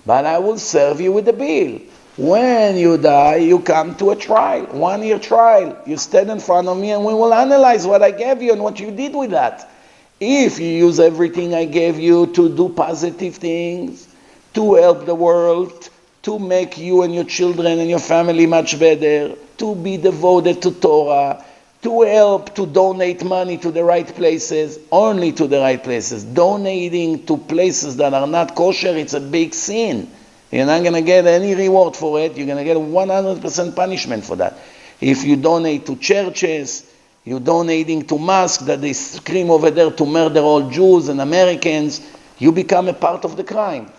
But I will serve you with the bill. When you die, you come to a trial, 1 year trial. You stand in front of me and we will analyze what I gave you and what you did with that. If you use everything I gave you to do positive things, to help the world, to make you and your children and your family much better, to be devoted to Torah, to help, to donate money to the right places, only to the right places. Donating to places that are not kosher, it's a big sin. You're not going to get any reward for it. You're going to get 100% punishment for that. If you donate to churches, you're donating to mosques that they scream over there to murder all Jews and Americans, you become a part of the crime.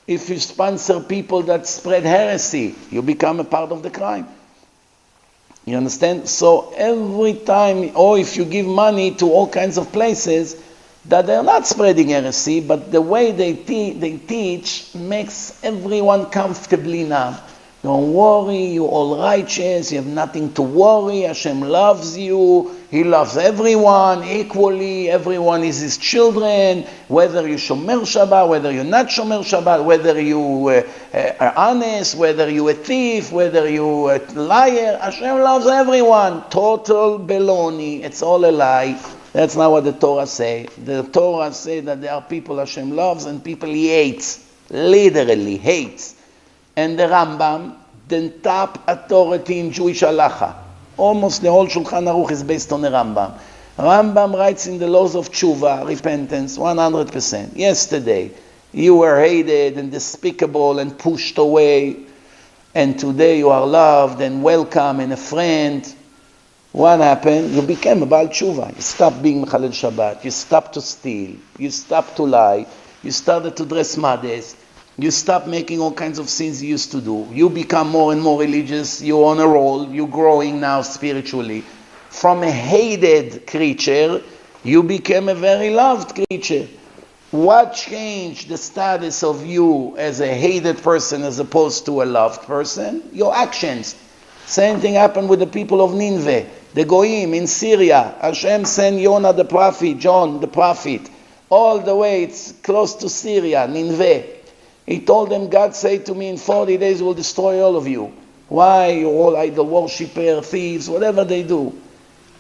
If you sponsor people that spread heresy, you become a part of the crime. You understand? So every time, or if you give money to all kinds of places that they're not spreading heresy, but the way they teach makes everyone comfortably now. Don't worry, you're all righteous, you have nothing to worry, Hashem loves you, He loves everyone equally, everyone is His children, whether you Shomer Shabbat, whether you're not Shomer Shabbat, whether you are honest, whether you're a thief, whether you're a liar, Hashem loves everyone. Total baloney, it's all a lie. That's not what the Torah say. The Torah say that there are people Hashem loves and people He hates, literally hates. And the Rambam, the top authority in Jewish halacha, almost the whole Shulchan Aruch is based on the Rambam. Rambam writes in the laws of tshuva, repentance, 100%. Yesterday, you were hated and despicable and pushed away, and today you are loved and welcome and a friend. What happened? You became a Baal Tshuva. You stopped being Mechalel Shabbat. You stopped to steal. You stopped to lie. You started to dress modest. You stop making all kinds of sins you used to do. You become more and more religious. You're on a roll. You're growing now spiritually. From a hated creature, you became a very loved creature. What changed the status of you as a hated person as opposed to a loved person? Your actions. Same thing happened with the people of Nineveh, the Goyim in Syria. Hashem sent Jonah the prophet, John the prophet, all the way, it's close to Syria, Nineveh. He told them, God said to me, in 40 days we'll destroy all of you. Why? You're all idol worshippers, thieves, whatever they do.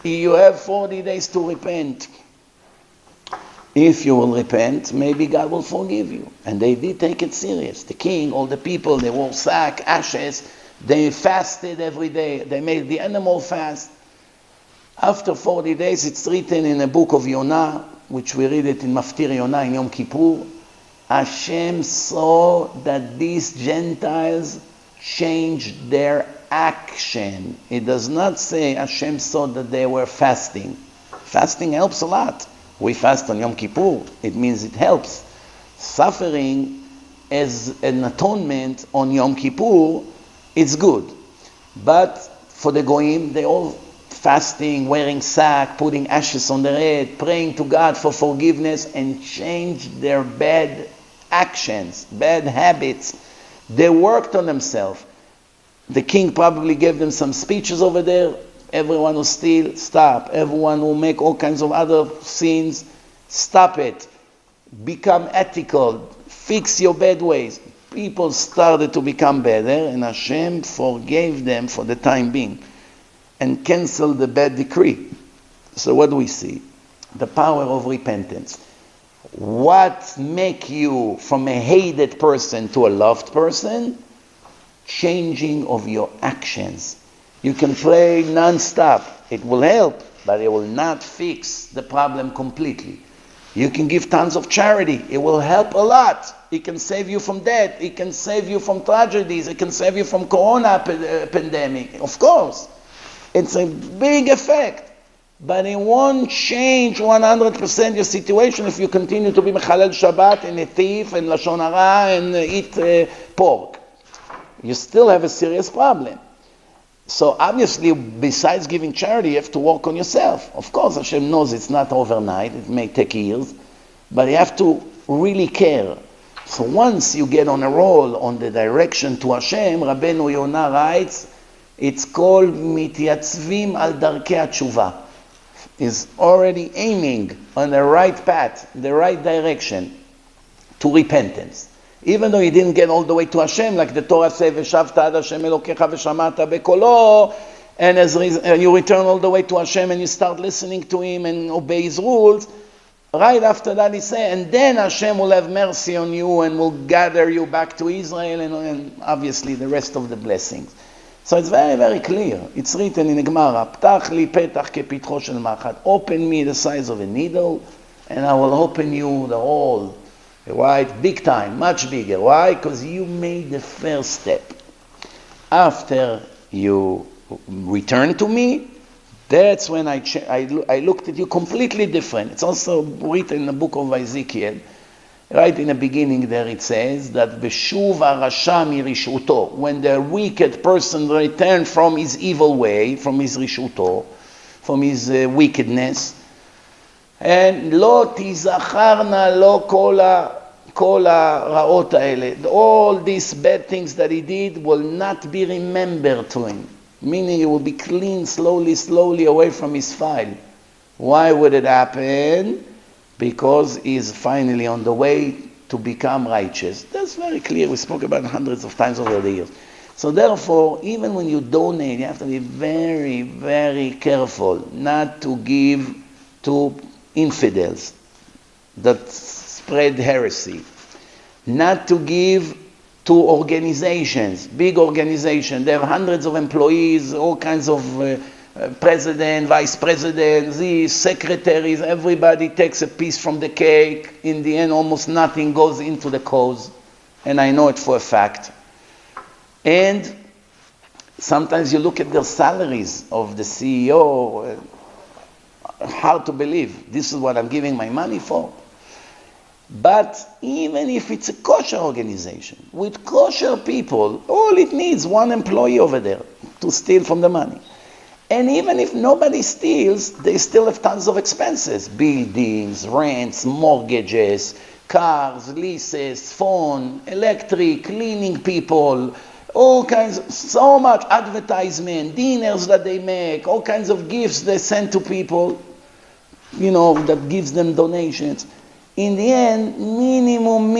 You have 40 days to repent. If you will repent, maybe God will forgive you. And they did take it serious. The king, all the people, they wore sack, ashes. They fasted every day. They made the animal fast. After 40 days, it's written in the book of Yonah, which we read it in Maftir Yonah in Yom Kippur. Hashem saw that these Gentiles changed their action. It does not say Hashem saw that they were fasting. Fasting helps a lot. We fast on Yom Kippur. It means it helps. Suffering as an atonement on Yom Kippur, it's good. But for the Goyim, they all fasting, wearing sack, putting ashes on their head, praying to God for forgiveness, and change their bad actions, bad habits. They worked on themselves. The king probably gave them some speeches over there. Everyone who steal, stop. Everyone who make all kinds of other sins, stop it. Become ethical. Fix your bad ways. People started to become better, and Hashem forgave them for the time being and canceled the bad decree. So what do we see? The power of repentance. What make you from a hated person to a loved person? Changing of your actions. You can pray non-stop. It will help, but it will not fix the problem completely. You can give tons of charity. It will help a lot. It can save you from death. It can save you from tragedies. It can save you from corona pandemic. Of course. It's a big effect. But it won't change 100% your situation if you continue to be Mechalel Shabbat and a thief and Lashon Hara and eat pork. You still have a serious problem. So obviously, besides giving charity, you have to work on yourself. Of course, Hashem knows it's not overnight. It may take years. But you have to really care. So once you get on a roll on the direction to Hashem, Rabbeinu Yonah writes, it's called Mityatzvim al Darkei HaTshuva. Is already aiming on the right path, the right direction to repentance. Even though he didn't get all the way to Hashem, like the Torah says, "V'shavta ad Hashem Elokecha v'shamata bekolo," and as you return all the way to Hashem and you start listening to Him and obey His rules, right after that He says, and then Hashem will have mercy on you and will gather you back to Israel and obviously the rest of the blessings. So it's very, very clear. It's written in the Gemara, "Ptach li petach kepitcho shel machat." Open me the size of a needle, and I will open you the hole. Right? Big time, much bigger. Why? Because you made the first step. After you return to me, that's when I looked at you completely different. It's also written in the book of Ezekiel. Right in the beginning there it says that Beshuv harasha mirishuto, when the wicked person returned from his evil way, from his rishuto, from his wickedness, and lo tizacharna lo kol ha'raot ha'ele, all these bad things that he did will not be remembered to him, meaning he will be clean slowly away from his file. Why would it happen? Because he's finally on the way to become righteous. That's very clear. We spoke about it hundreds of times over the years. So therefore, even when you donate, you have to be very, very careful not to give to infidels that spread heresy. Not to give to organizations, big organizations. They have hundreds of employees, all kinds of president, vice president, these secretaries, everybody takes a piece from the cake. In the end, almost nothing goes into the cause. And I know it for a fact. And sometimes you look at their salaries of the CEO, hard to believe. This is what I'm giving my money for. But even if it's a kosher organization, with kosher people, all it needs one employee over there to steal from the money. And even if nobody steals, they still have tons of expenses. Buildings, rents, mortgages, cars, leases, phone, electric, cleaning people, all kinds, so much advertisement, dinners that they make, all kinds of gifts they send to people, that gives them donations. In the end, minimum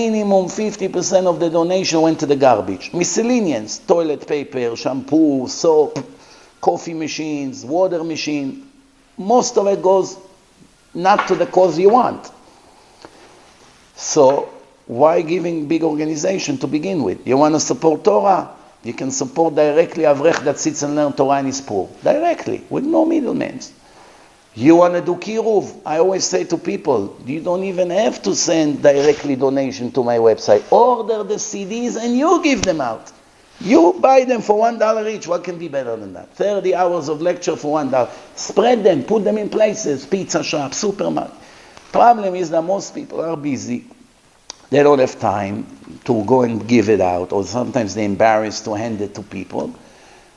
50% of the donation went to the garbage. Miscellaneous, toilet paper, shampoo, soap, coffee machines, water machine, most of it goes not to the cause you want. So why giving big organization to begin with? You want to support Torah? You can support directly Avrech that sits and learns Torah and is poor. Directly, with no middlemen. You want to do Kiruv? I always say to people, you don't even have to send directly donation to my website. Order the CDs and you give them out. You buy them for $1 each. What can be better than that? 30 hours of lecture for $1. Spread them, put them in places, pizza shop, supermarket. Problem is that most people are busy. They don't have time to go and give it out, or sometimes they're embarrassed to hand it to people.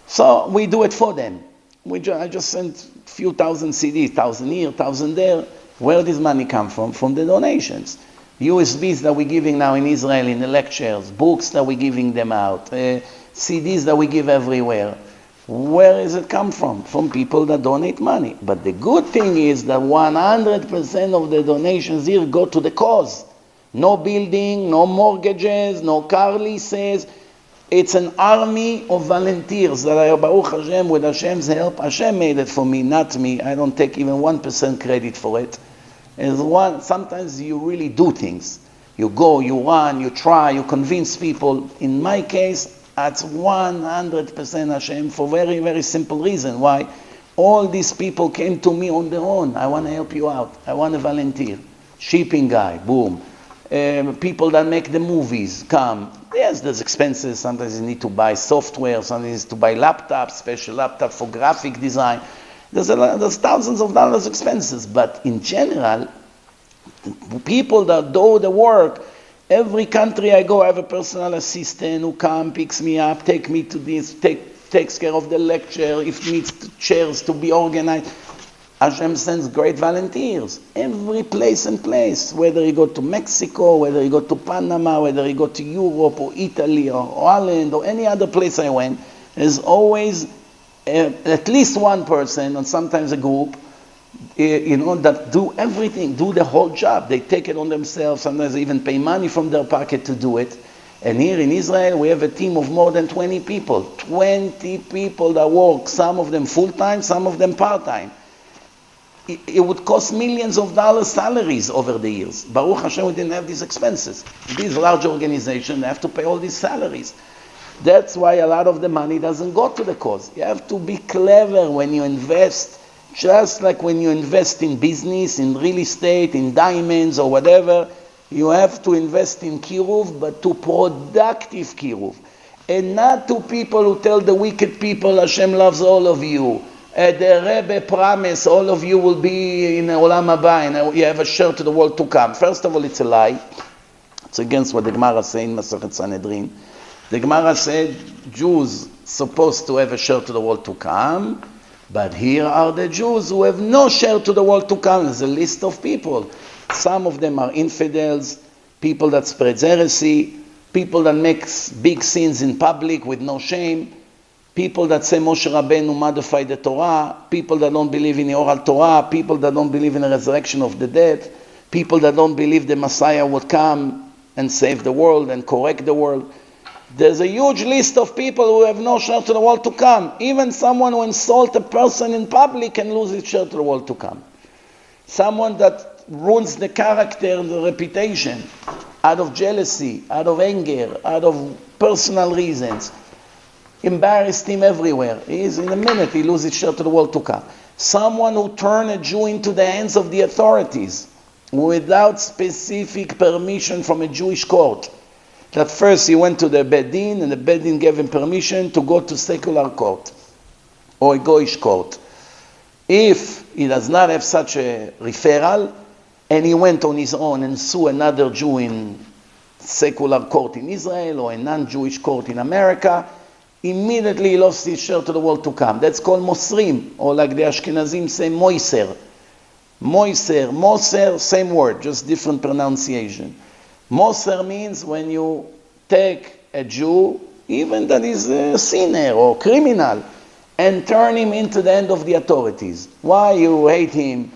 So we do it for them. I just sent a few thousand CDs, 1,000 here, 1,000 there. Where does money come from? From the donations. USBs that we're giving now in Israel in the lectures, books that we're giving them out, CDs that we give everywhere. Where does it come from? From people that donate money. But the good thing is that 100% of the donations here go to the cause. No building, no mortgages, no car leases. It's an army of volunteers that are, Baruch Hashem, with Hashem's help. Hashem made it for me, not me. I don't take even 1% credit for it. Sometimes you really do things. You go, you run, you try, you convince people. In my case, that's 100% Hashem for very, very simple reason. Why? All these people came to me on their own. I want to help you out. I want to volunteer. Shipping guy, boom. People that make the movies come. Yes, there's expenses. Sometimes you need to buy software. Sometimes you need to buy laptops, special laptop for graphic design. There's thousands of dollars expenses. But in general, the people that do the work, every country I go, I have a personal assistant who comes, picks me up, take me to this, takes care of the lecture, if needs chairs to be organized. Hashem sends great volunteers. Every place and place, whether you go to Mexico, whether you go to Panama, whether you go to Europe or Italy or HolyLand or any other place I went, there's always at least one person, and sometimes a group, that do everything, do the whole job. They take it on themselves. Sometimes they even pay money from their pocket to do it. And here in Israel, we have a team of more than 20 people. 20 people that work, some of them full-time, some of them part-time. It would cost millions of dollars salaries over the years. Baruch Hashem, we didn't have these expenses. These large organizations have to pay all these salaries. That's why a lot of the money doesn't go to the cause. You have to be clever when you invest. Just like when you invest in business, in real estate, in diamonds or whatever, you have to invest in kiruv, but to productive kiruv. And not to people who tell the wicked people, Hashem loves all of you. The Rebbe promised all of you will be in Olam Haba, and you have a share to the world to come. First of all, it's a lie. It's against what the Gemara says in Masechet Sanhedrin. The Gemara said Jews supposed to have a share to the world to come, but here are the Jews who have no share to the world to come. There's a list of people. Some of them are infidels, people that spread heresy, people that make big sins in public with no shame, people that say Moshe Rabbeinu modified the Torah, people that don't believe in the oral Torah, people that don't believe in the resurrection of the dead, people that don't believe the Messiah would come and save the world and correct the world. There's a huge list of people who have no share to the world to come. Even someone who insults a person in public can lose his share to the world to come. Someone that ruins the character and the reputation out of jealousy, out of anger, out of personal reasons. Embarrassed him everywhere. In a minute he loses his share to the world to come. Someone who turned a Jew into the hands of the authorities without specific permission from a Jewish court. That first he went to the Beit Din, and the Beit Din gave him permission to go to secular court or a Goyish court. If he does not have such a referral, and he went on his own and sued another Jew in secular court in Israel or a non-Jewish court in America, immediately he lost his share to the world to come. That's called Mosrim, or like the Ashkenazim say, Moiser. Moiser, Moser, same word, just different pronunciation. Moser means when you take a Jew, even that is a sinner or criminal, and turn him into the hand of the authorities. Why? You hate him,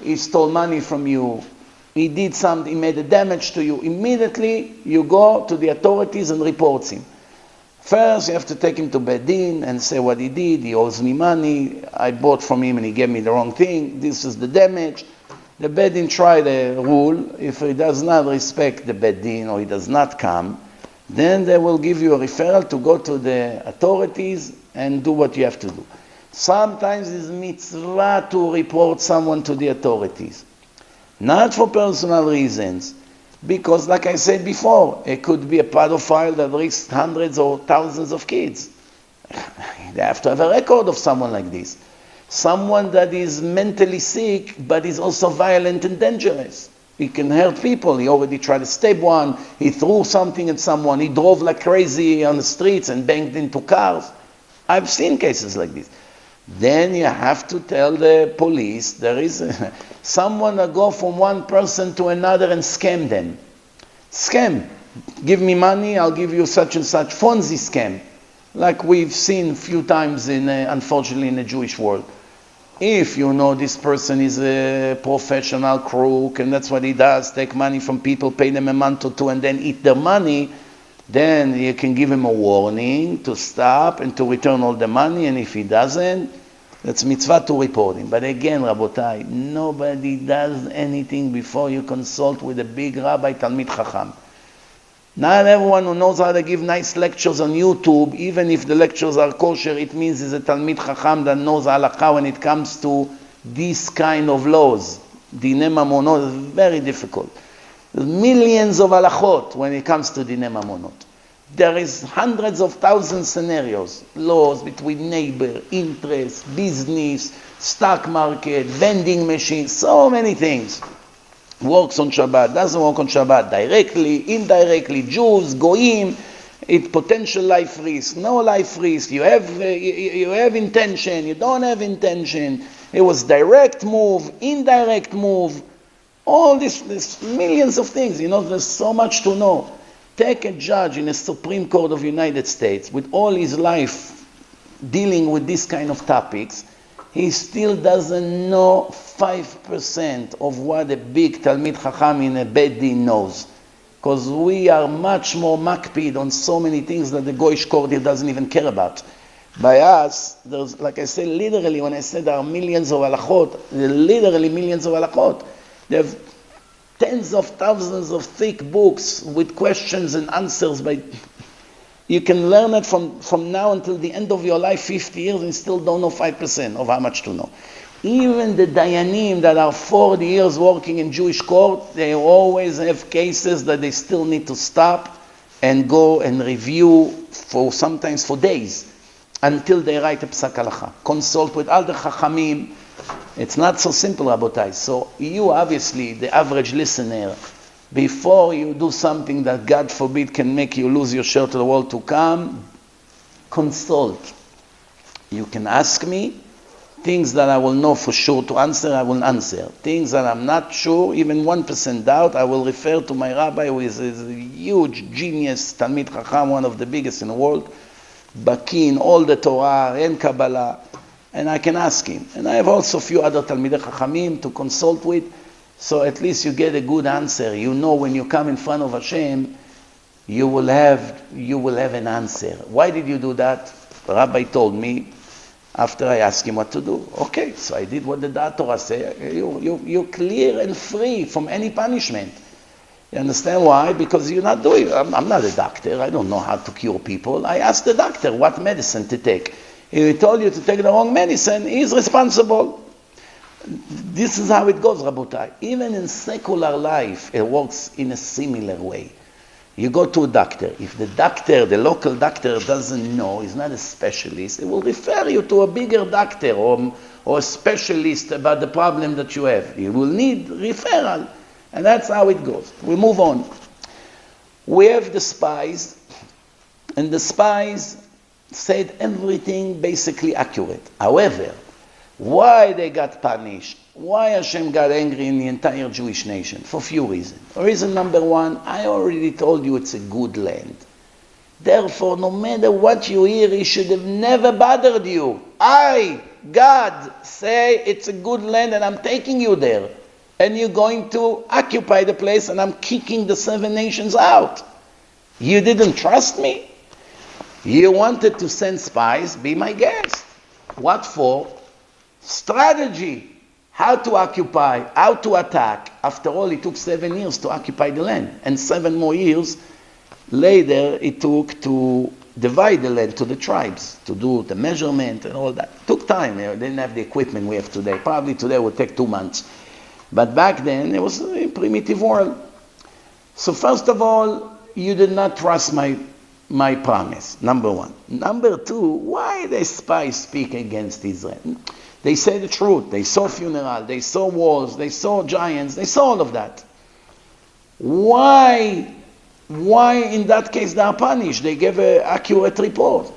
he stole money from you, he did something, he made a damage to you. Immediately you go to the authorities and report him. First you have to take him to Beit Din and say what he did. He owes me money, I bought from him and he gave me the wrong thing, this is the damage. The Beit Din try the rule. If he does not respect the Beit Din or he does not come, then they will give you a referral to go to the authorities and do what you have to do. Sometimes it's mitzvah to report someone to the authorities. Not for personal reasons. Because, like I said before, it could be a pedophile that rapes hundreds or thousands of kids. They have to have a record of someone like this. Someone that is mentally sick, but is also violent and dangerous. He can hurt people. He already tried to stab one. He threw something at someone. He drove like crazy on the streets and banged into cars. I've seen cases like this. Then you have to tell the police there is someone that go from one person to another and scam them. Scam. Give me money, I'll give you such and such. Fonzie scam. Like we've seen a few times, unfortunately, in the Jewish world. If you know this person is a professional crook and that's what he does, take money from people, pay them a month or two and then eat their money, then you can give him a warning to stop and to return all the money, and if he doesn't, that's mitzvah to report him. But again, Rabotai, nobody does anything before you consult with a big rabbi, Talmid Chacham. Not everyone who knows how to give nice lectures on YouTube, even if the lectures are kosher, it means he's a Talmid Chacham that knows halakha when it comes to these kind of laws. Dinei Mamonot is very difficult. There's millions of halachot when it comes to Dinei Mamonot. There is hundreds of thousands scenarios, laws between neighbor, interest, business, stock market, vending machines, so many things. Works on Shabbat, doesn't work on Shabbat, directly, indirectly, Jews, Goyim, it potential life risk, no life risk, you have intention, you don't have intention, it was direct move, indirect move, all this millions of things, there's so much to know. Take a judge in a Supreme Court of the United States with all his life dealing with this kind of topics, he still doesn't know 5% of what a big Talmid Chacham in a Beit Din knows. Because we are much more makpid on so many things that the Goyish court doesn't even care about. By us, there's, like I said, literally, when I said there are millions of halachot, there are literally millions of halachot. They have tens of thousands of thick books with questions and answers. You can learn it from now until the end of your life, 50 years, and still don't know 5% of how much to know. Even the Dayanim that are 40 years working in Jewish court, they always have cases that they still need to stop and go and review sometimes for days until they write a psak halacha. Consult with other chachamim. It's not so simple, Rabotai. So you, obviously, the average listener, before you do something that, God forbid, can make you lose your share to the world to come, consult. You can ask me. Things that I will know for sure to answer, I will answer. Things that I'm not sure, even 1% doubt, I will refer to my rabbi, who is a huge genius, Talmid Chacham, one of the biggest in the world, Baki in all the Torah and Kabbalah, and I can ask him. And I have also a few other Talmidei Chachamim to consult with, so at least you get a good answer. You know when you come in front of Hashem, you will have an answer. Why did you do that? The rabbi told me, after I asked him what to do. Okay, so I did what the Torah say. You're clear and free from any punishment. You understand why? Because you're not doing. I'm not a doctor. I don't know how to cure people. I asked the doctor what medicine to take. He told you to take the wrong medicine. He's responsible. This is how it goes, Rabotai. Even in secular life, it works in a similar way. You go to a doctor. If the local doctor doesn't know, he's not a specialist, he will refer you to a bigger doctor or a specialist about the problem that you have. You will need referral. And that's how it goes. We move on. We have the spies, and the spies said everything basically accurate. However, why they got punished? Why Hashem got angry in the entire Jewish nation? For a few reasons. Reason number one, I already told you it's a good land. Therefore, no matter what you hear, it should have never bothered you. I, God, say it's a good land and I'm taking you there. And you're going to occupy the place and I'm kicking the 7 nations out. You didn't trust me? You wanted to send spies? Be my guest. What for? Strategy. How to occupy, how to attack. After all, it took 7 years to occupy the land. And 7 more years later, it took to divide the land to the tribes, to do the measurement and all that. It took time. They didn't have the equipment we have today. Probably today it would take 2 months. But back then, it was a primitive world. So first of all, you did not trust my promise, number one. Number two, why the spies speak against Israel? They say the truth. They saw funeral, they saw wars, they saw giants, they saw all of that. Why in that case they are punished? They gave an accurate report.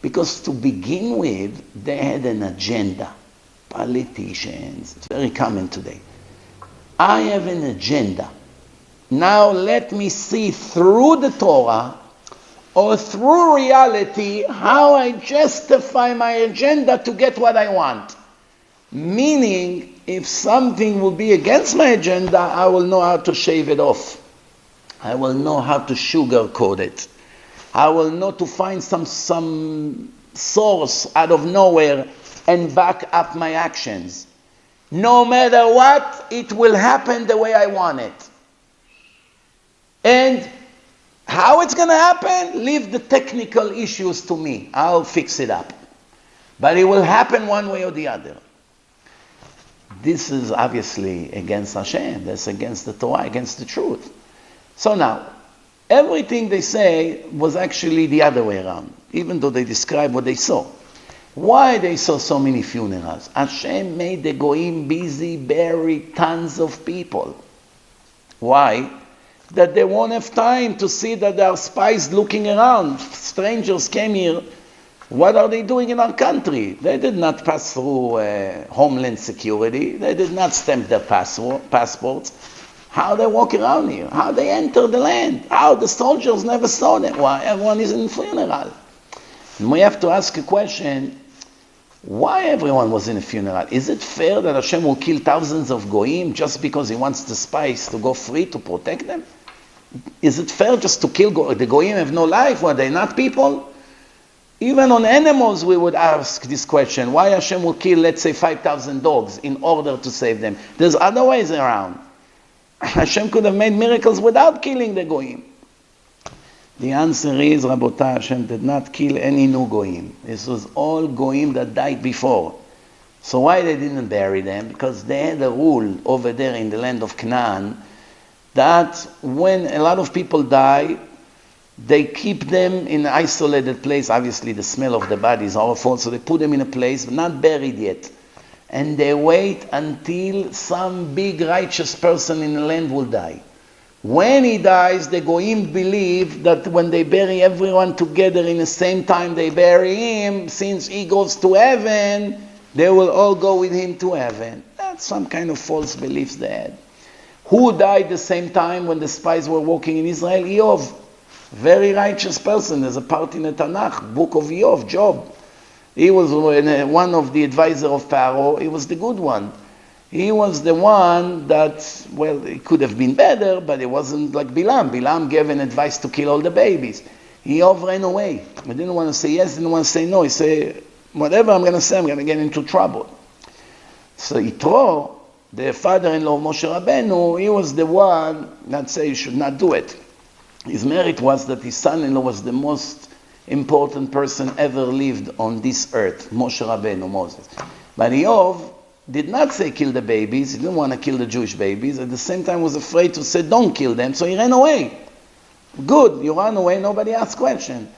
Because to begin with, they had an agenda. Politicians, it's very common today. I have an agenda. Now let me see through the Torah or through reality how I justify my agenda to get what I want. Meaning, if something will be against my agenda, I will know how to shave it off. I will know how to sugarcoat it. I will know to find some source out of nowhere and back up my actions. No matter what, it will happen the way I want it. And how it's going to happen, leave the technical issues to me. I'll fix it up. But it will happen one way or the other. This is obviously against Hashem. That's against the Torah, against the truth. So now, everything they say was actually the other way around, even though they describe what they saw. Why they saw so many funerals? Hashem made the Goyim busy, bury tons of people. Why? That they won't have time to see that there are spies looking around. Strangers came here. What are they doing in our country? They did not pass through Homeland Security. They did not stamp their passports. How they walk around here? How they enter the land? How the soldiers never saw them? Why? Everyone is in funeral. And we have to ask a question, why everyone was in a funeral? Is it fair that Hashem will kill thousands of Goyim just because he wants the spies to go free to protect them? Is it fair just to kill the Goyim have no life? Were they not people? Even on animals we would ask this question, why Hashem will kill, let's say, 5,000 dogs in order to save them? There's other ways around. Hashem could have made miracles without killing the Goyim. The answer is, Rabotai, Hashem did not kill any new Goyim. This was all Goyim that died before. So why they didn't bury them? Because they had a rule over there in the land of Canaan that when a lot of people die, they keep them in an isolated place. Obviously the smell of the body is awful, so they put them in a place, but not buried yet. And they wait until some big righteous person in the land will die. When he dies, the Goyim believe that when they bury everyone together in the same time they bury him, since he goes to heaven, they will all go with him to heaven. That's some kind of false beliefs they had. Who died the same time when the spies were walking in Israel? Eov. Very righteous person. There's a part in the Tanakh, book of Eov, Job. He was one of the advisors of Pharaoh. He was the good one. He was the one that, well, it could have been better, but it wasn't like Bilam. Bilam gave an advice to kill all the babies. Eov ran away. He didn't want to say yes, didn't want to say no. He said, whatever I'm going to say, I'm going to get into trouble. So Yitro, the father-in-law of Moshe Rabbeinu, he was the one that said you should not do it. His merit was that his son-in-law was the most important person ever lived on this earth, Moshe Rabbeinu, Moses. But Eov did not say kill the babies. He didn't want to kill the Jewish babies. At the same time was afraid to say don't kill them, so he ran away. Good, you ran away, nobody asked question.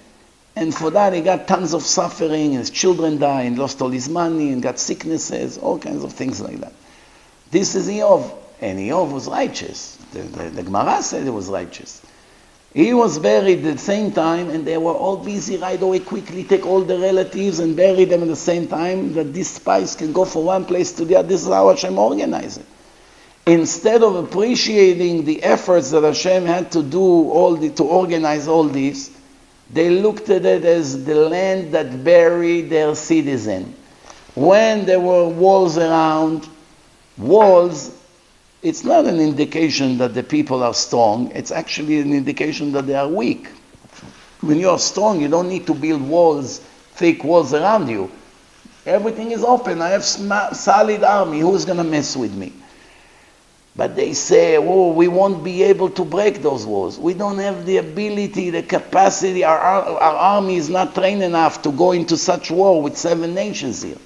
And for that he got tons of suffering, his children died, and lost all his money, and got sicknesses, all kinds of things like that. This is Eov, and Eov was righteous. The Gemara said he was righteous. He was buried at the same time, and they were all busy right away, quickly take all the relatives and bury them at the same time, that these spies can go from one place to the other. This is how Hashem organized it. Instead of appreciating the efforts that Hashem had to do to organize all this, they looked at it as the land that buried their citizen. When there were walls around, it's not an indication that the people are strong. It's actually an indication that they are weak. When you are strong, you don't need to build walls, thick walls around you. Everything is open. I have solid army. Who's going to mess with me? But they say, oh, we won't be able to break those walls. We don't have the ability, the capacity. Our army is not trained enough to go into such war with 7 nations here.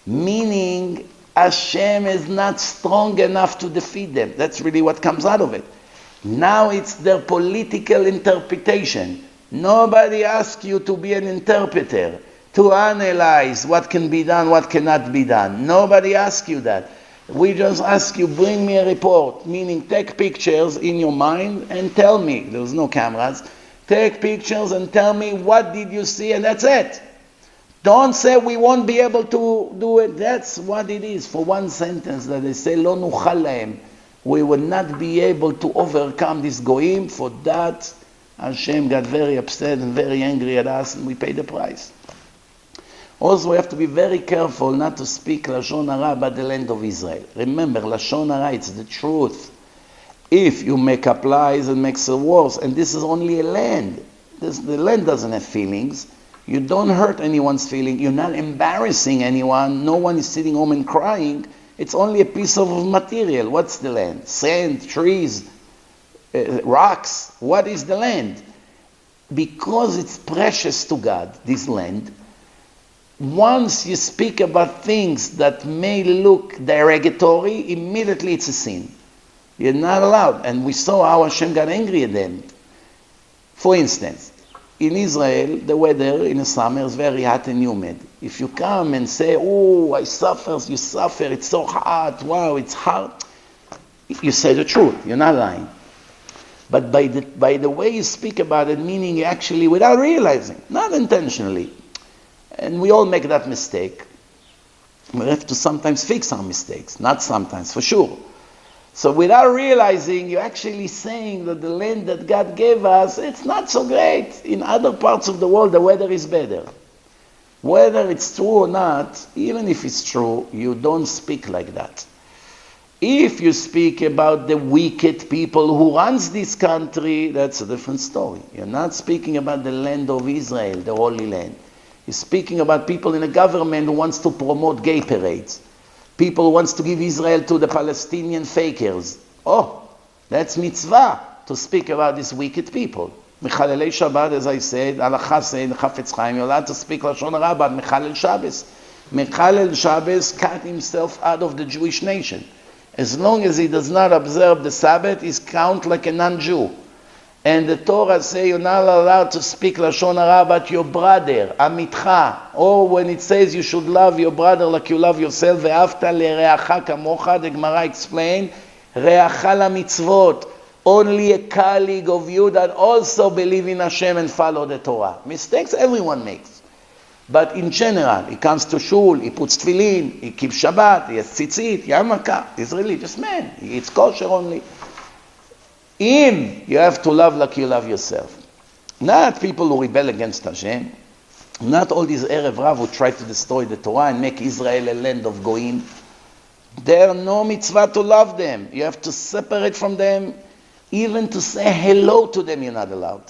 Meaning, Hashem is not strong enough to defeat them. That's really what comes out of it. Now it's their political interpretation. Nobody asks you to be an interpreter, to analyze what can be done, what cannot be done. Nobody asks you that. We just ask you, bring me a report, meaning take pictures in your mind and tell me. There's no cameras. Take pictures and tell me what did you see, and that's it. Don't say we won't be able to do it. That's what it is. For one sentence that they say, Lo nuchal lahem, we will not be able to overcome this goyim. For that, Hashem got very upset and very angry at us, and we paid the price. Also, we have to be very careful not to speak Lashon Hara about the land of Israel. Remember, Lashon Hara, it's the truth. If you make up lies and makes it worse, and this is only a land. The land doesn't have feelings. You don't hurt anyone's feeling. You're not embarrassing anyone. No one is sitting home and crying. It's only a piece of material. What's the land? Sand, trees, rocks. What is the land? Because it's precious to God, this land, once you speak about things that may look derogatory, immediately it's a sin. You're not allowed. And we saw how Hashem got angry at them. For instance, in Israel, the weather in the summer is very hot and humid. If you come and say, oh, I suffer, you suffer, it's so hot, wow, it's hot, you say the truth, you're not lying. But by the way you speak about it, meaning actually without realizing, not intentionally, and we all make that mistake, we have to sometimes fix our mistakes, not sometimes, for sure. So without realizing, you're actually saying that the land that God gave us, it's not so great. In other parts of the world, the weather is better. Whether it's true or not, even if it's true, you don't speak like that. If you speak about the wicked people who runs this country, that's a different story. You're not speaking about the land of Israel, the Holy Land. You're speaking about people in a government who wants to promote gay parades. People who wants to give Israel to the Palestinian fakers. Oh, that's mitzvah to speak about these wicked people. Mechalelei Shabbat, as I said, Halacha said, Chafetz Chaim, you're allowed to speak Lashon Hara about Mechalel Shabbos. Mechalel Shabbos cut himself out of the Jewish nation. As long as he does not observe the Sabbath, he's counted like a non-Jew. And the Torah say you're not allowed to speak Lashon Hara about your brother, Amitcha. Or when it says you should love your brother like you love yourself, Ve'afta le'reacha kamocha, the Gemara explained, Reacha lamitzvot, only a colleague of you that also believe in Hashem and follow the Torah. Mistakes everyone makes. But in general, he comes to shul, he puts tefillin, he keeps Shabbat, he has tzitzit, yarmulke. He's a religious man. He eats kosher only. You have to love like you love yourself. Not people who rebel against Hashem. Not all these Erev Rav who try to destroy the Torah and make Israel a land of goyim. There are no mitzvah to love them. You have to separate from them. Even to say hello to them you're not allowed.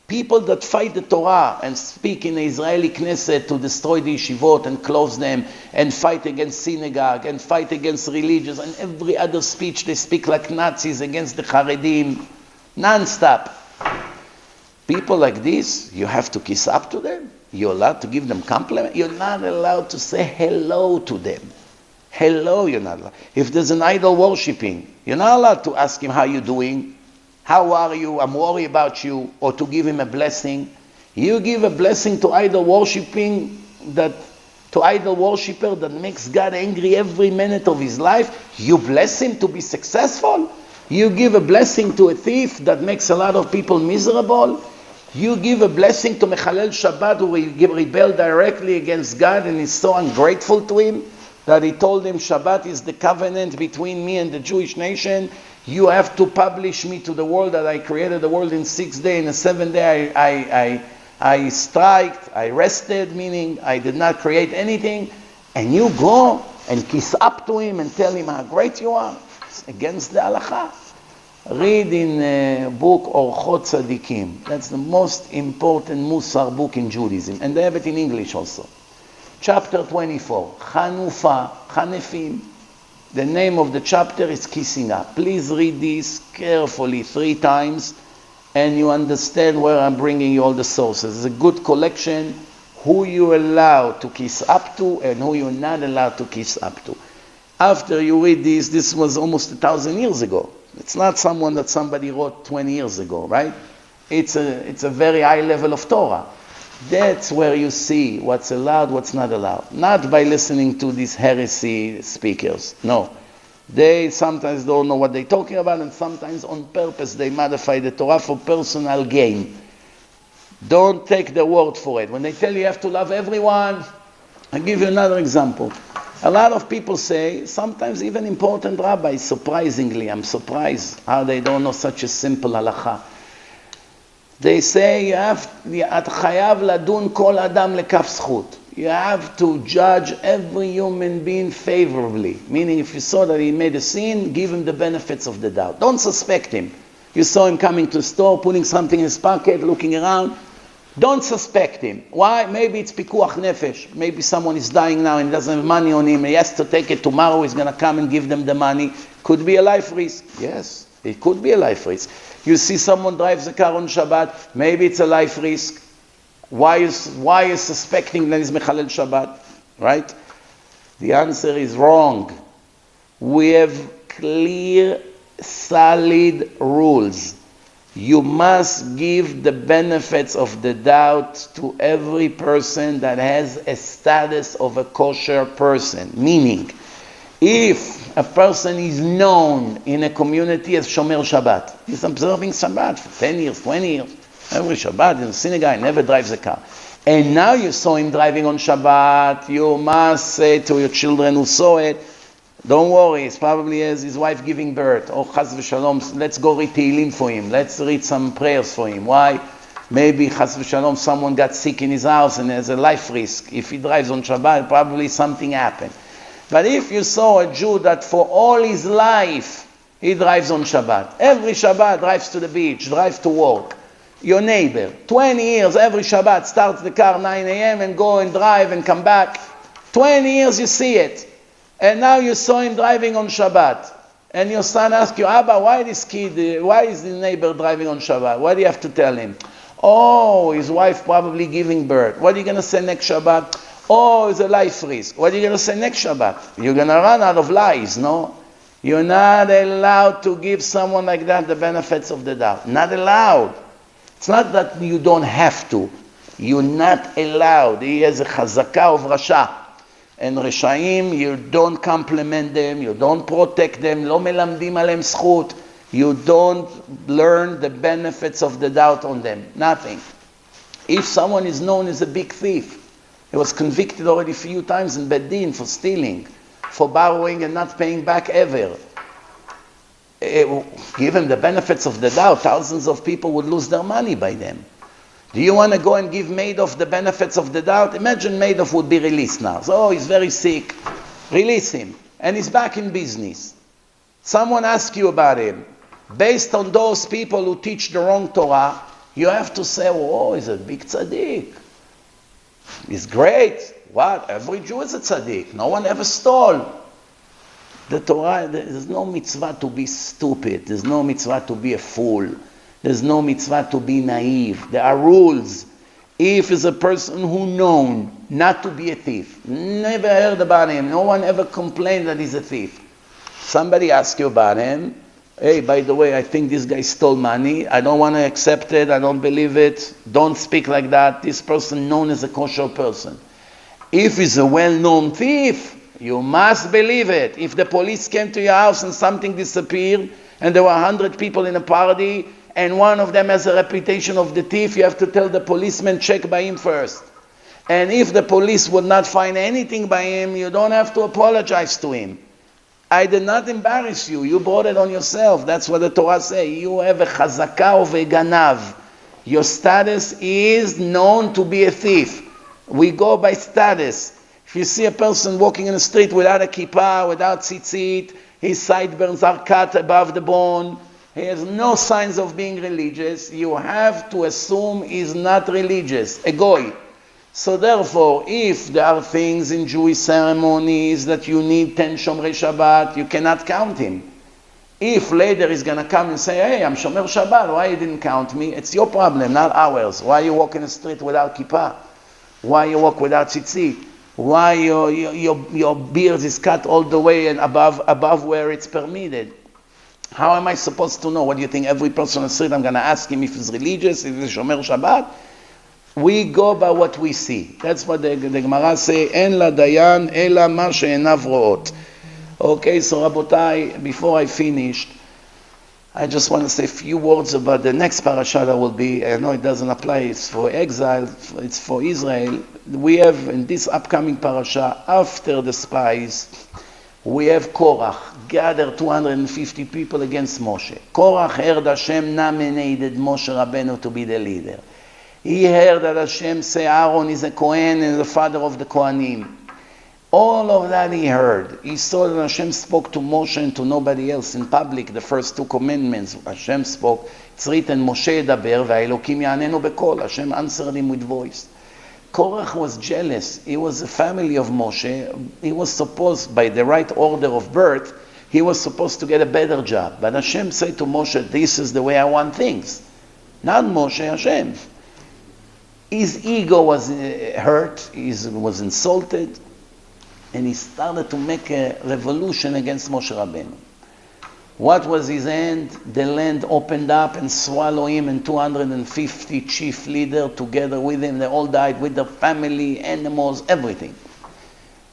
People that fight the Torah and speak in the Israeli Knesset to destroy the yeshivot and close them and fight against synagogue and fight against religious and every other speech they speak like Nazis against the Haredim, non-stop. People like this, you have to kiss up to them. You're allowed to give them compliments. You're not allowed to say hello to them. Hello, you're not allowed. If there's an idol worshipping, you're not allowed to ask him how you're doing. How are you? I'm worried about you. Or to give him a blessing. You give a blessing to idol worshiper that makes God angry every minute of his life. You bless him to be successful. You give a blessing to a thief that makes a lot of people miserable. You give a blessing to Mechalel Shabbat who rebelled directly against God and is so ungrateful to him that he told him Shabbat is the covenant between me and the Jewish nation. You have to publish me to the world that I created the world in 6 days. In the 7th day I striked, I rested, meaning I did not create anything. And you go and kiss up to him and tell him how great you are. It's against the halakha. Read in a book Orchot Tzadikim. That's the most important Musar book in Judaism. And they have it in English also. Chapter 24. Chanufa, Chanefim. The name of the chapter is Kissing Up. Please read this carefully 3 times and you understand where I'm bringing you all the sources. It's a good collection, who you're allowed to kiss up to and who you're not allowed to kiss up to. After you read this was almost 1,000 years ago. It's not someone that somebody wrote 20 years ago, right? It's a very high level of Torah. That's where you see what's allowed, what's not allowed. Not by listening to these heresy speakers. No. They sometimes don't know what they're talking about, and sometimes on purpose they modify the Torah for personal gain. Don't take their word for it. When they tell you have to love everyone, I'll give you another example. A lot of people say, sometimes even important rabbis, surprisingly, I'm surprised how they don't know such a simple halacha. They say you have to judge every human being favorably. Meaning if you saw that he made a sin, give him the benefits of the doubt. Don't suspect him. You saw him coming to the store, putting something in his pocket, looking around. Don't suspect him. Why? Maybe it's pikuach nefesh. Maybe someone is dying now and doesn't have money on him. He has to take it tomorrow. He's going to come and give them the money. Could be a life risk. Yes, it could be a life risk. You see someone drives a car on Shabbat. Maybe it's a life risk. Why is suspecting that he's mechalel Shabbat? Right? The answer is wrong. We have clear, solid rules. You must give the benefits of the doubt to every person that has a status of a kosher person. Meaning, if a person is known in a community as Shomer Shabbat, he's observing Shabbat for 10 years, 20 years, every Shabbat in the synagogue, he never drives a car. And now you saw him driving on Shabbat, you must say to your children who saw it, don't worry, it's probably his wife giving birth. Oh, chas v'shalom, let's go read Tehillim for him. Let's read some prayers for him. Why? Maybe chas v'shalom, someone got sick in his house and there's a life risk. If he drives on Shabbat, probably something happened. But if you saw a Jew that for all his life, he drives on Shabbat. Every Shabbat drives to the beach, drives to work. Your neighbor, 20 years, every Shabbat starts the car 9 a.m. and go and drive and come back. 20 years you see it. And now you saw him driving on Shabbat. And your son asks you, Abba, why is the neighbor driving on Shabbat? What do you have to tell him? Oh, his wife probably giving birth. What are you going to say next Shabbat? Oh, it's a life risk. What are you going to say next Shabbat? You're going to run out of lies, no? You're not allowed to give someone like that the benefits of the doubt. Not allowed. It's not that you don't have to. You're not allowed. He has a chazakah of Rasha. And Reshaim, you don't compliment them, you don't protect them, lo melamdim alem zchut. You don't learn the benefits of the doubt on them. Nothing. If someone is known as a big thief, he was convicted already a few times in Beit Din for stealing, for borrowing and not paying back ever. Give him the benefits of the doubt. Thousands of people would lose their money by them. Do you want to go and give Madoff the benefits of the doubt? Imagine Madoff would be released now. So, he's very sick. Release him. And he's back in business. Someone asks you about him. Based on those people who teach the wrong Torah, you have to say, oh, he's a big tzaddik. He's great. What? Every Jew is a tzaddik. No one ever stole. The Torah, there's no mitzvah to be stupid. There's no mitzvah to be a fool. There's no mitzvah to be naive. There are rules. If is a person who known not to be a thief, never heard about him, no one ever complained that he's a thief. Somebody asks you about him, hey, by the way, I think this guy stole money, I don't want to accept it, I don't believe it, don't speak like that, this person known as a kosher person. If he's a well-known thief, you must believe it. If the police came to your house and something disappeared, and there were 100 people in a party, and one of them has a reputation of the thief, you have to tell the policeman, check by him first. And if the police would not find anything by him, you don't have to apologize to him. I did not embarrass you. You brought it on yourself. That's what the Torah says. You have a chazakah of a ganav. Your status is known to be a thief. We go by status. If you see a person walking in the street without a kippah, without tzitzit, his sideburns are cut above the bone, he has no signs of being religious, you have to assume he's not religious, a goy. So therefore, if there are things in Jewish ceremonies that you need 10 Shomrei Shabbat, you cannot count him. If later he's going to come and say, hey, I'm Shomer Shabbat, why you didn't count me? It's your problem, not ours. Why you walk in the street without kippah? Why you walk without tzitzit? Why your beard is cut all the way and above where it's permitted? How am I supposed to know? What do you think? Every person on the street, I'm going to ask him if he's religious, if he's Shomer Shabbat? We go by what we see. That's what the Gemara say, En la dayan ela ma she'enav ro'ot. Okay, so Rabotai, before I finished, I just want to say a few words about the next parasha that will be. I know it doesn't apply, it's for exile, it's for Israel. We have in this upcoming parasha, after the spies, we have Korach, gathered 250 people against Moshe. Korach heard Hashem nominated Moshe Rabbeinu to be the leader. He heard that Hashem say Aaron is a Kohen and the father of the Kohanim. All of that he heard. He saw that Hashem spoke to Moshe and to nobody else in public. The first 2 commandments, Hashem spoke. It's written, Moshe ידבר והאלוקים יעננו בקול. Hashem answered him with voice. Korach was jealous. He was a family of Moshe. He was supposed, by the right order of birth, he was supposed to get a better job. But Hashem said to Moshe, this is the way I want things. Not Moshe, Hashem. His ego was hurt. He was insulted. And he started to make a revolution against Moshe Rabbeinu. What was his end? The land opened up and swallowed him and 250 chief leaders together with him. They all died with their family, animals, everything.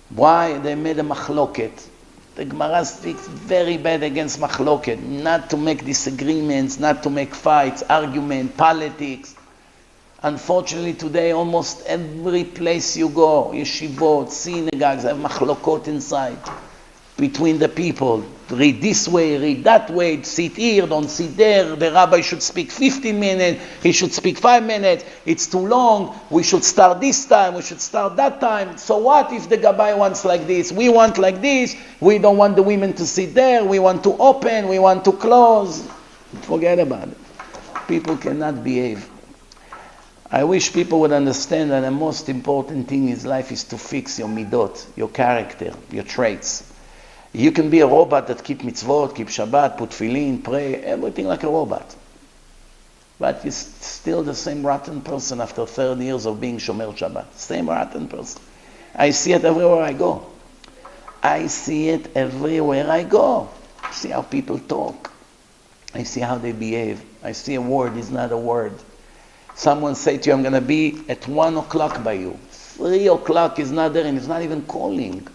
Why? They made a machloket. The Gemara speaks very bad against machloket. Not to make disagreements, not to make fights, argument, politics. Unfortunately today, almost every place you go, yeshivot, synagogues, have machlokot inside. Between the people, read this way, read that way, sit here, don't sit there, the rabbi should speak 15 minutes, he should speak 5 minutes, it's too long, we should start this time, we should start that time. So what if the gabbai wants like this? We want like this, we don't want the women to sit there, we want to open, we want to close. Forget about it. People cannot behave. I wish people would understand that the most important thing in life is to fix your midot, your character, your traits. You can be a robot that keep mitzvot, keep Shabbat, put tefillin, pray, everything like a robot. But you're still the same rotten person after 30 years of being Shomer Shabbat. Same rotten person. I see it everywhere I go. I see it everywhere I go. I see how people talk. I see how they behave. I see a word is not a word. Someone say to you, I'm going to be at 1 o'clock by you. 3 o'clock is not there and he's not even calling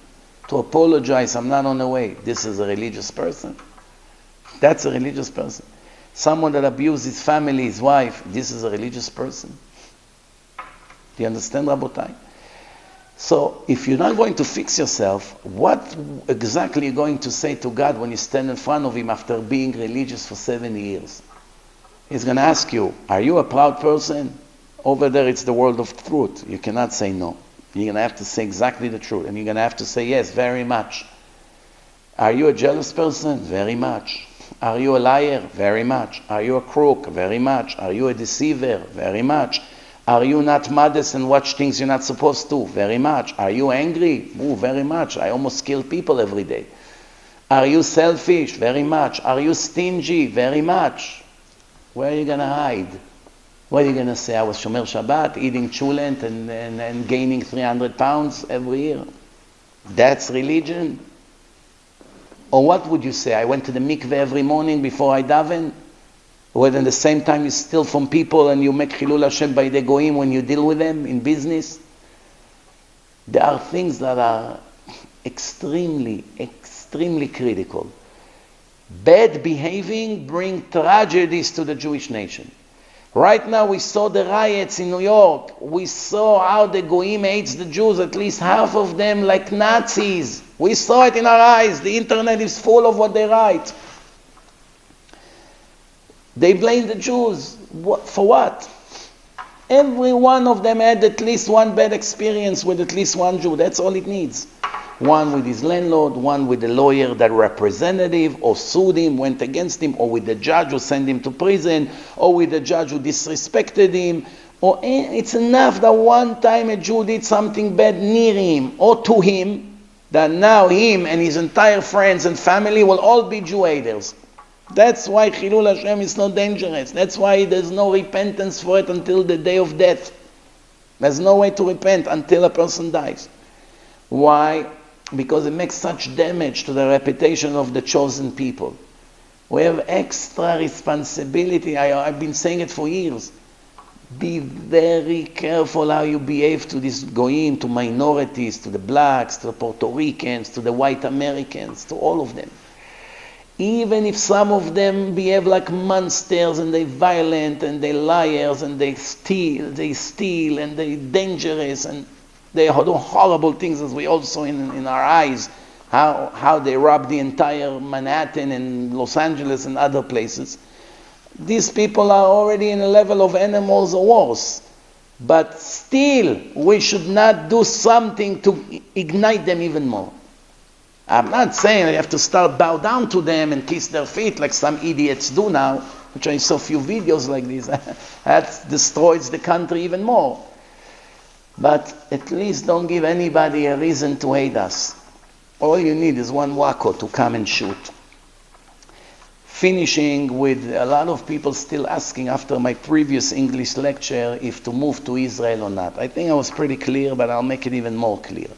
to apologize, I'm not on the way. This is a religious person. That's a religious person. Someone that abuses his family, his wife, this is a religious person. Do you understand, Rabotai? So, if you're not going to fix yourself, what exactly are you going to say to God when you stand in front of Him after being religious for 70 years? He's going to ask you, are you a proud person? Over there it's the world of truth. You cannot say no. You're going to have to say exactly the truth. And you're going to have to say yes, very much. Are you a jealous person? Very much. Are you a liar? Very much. Are you a crook? Very much. Are you a deceiver? Very much. Are you not modest and watch things you're not supposed to? Very much. Are you angry? Ooh, very much. I almost kill people every day. Are you selfish? Very much. Are you stingy? Very much. Where are you going to hide? What are you going to say? I was Shomer Shabbat, eating chulent and gaining 300 pounds every year. That's religion? Or what would you say? I went to the mikveh every morning before I daven? Or at the same time you steal from people and you make chilul Hashem by the goyim when you deal with them in business? There are things that are extremely, extremely critical. Bad behaving brings tragedies to the Jewish nation. Right now we saw the riots in New York. We saw how the Goyim hates the Jews, at least half of them like Nazis. We saw it in our eyes. The internet is full of what they write. They blame the Jews. For what? Every one of them had at least one bad experience with at least one Jew. That's all it needs. One with his landlord, one with the lawyer that representative or sued him, went against him, or with the judge who sent him to prison, or with the judge who disrespected him. Or it's enough that one time a Jew did something bad near him or to him, that now him and his entire friends and family will all be Jew haters. That's why Chilul Hashem is not dangerous. That's why there's no repentance for it until the day of death. There's no way to repent until a person dies. Why? Because it makes such damage to the reputation of the chosen people. We have extra responsibility. I've been saying it for years. Be very careful how you behave to these goyim, to minorities, to the blacks, to the Puerto Ricans, to the white Americans, to all of them. Even if some of them behave like monsters and they're violent and they're liars and they steal and they're dangerous and they do horrible things, as we all saw in our eyes, how they robbed the entire Manhattan and Los Angeles and other places. These people are already in a level of animals or worse. But still, we should not do something to ignite them even more. I'm not saying you have to start bow down to them and kiss their feet like some idiots do now, which I saw a few videos like this. That destroys the country even more. But at least don't give anybody a reason to hate us. All you need is one wacko to come and shoot. Finishing with a lot of people still asking after my previous English lecture if to move to Israel or not. I think I was pretty clear, but I'll make it even more clear.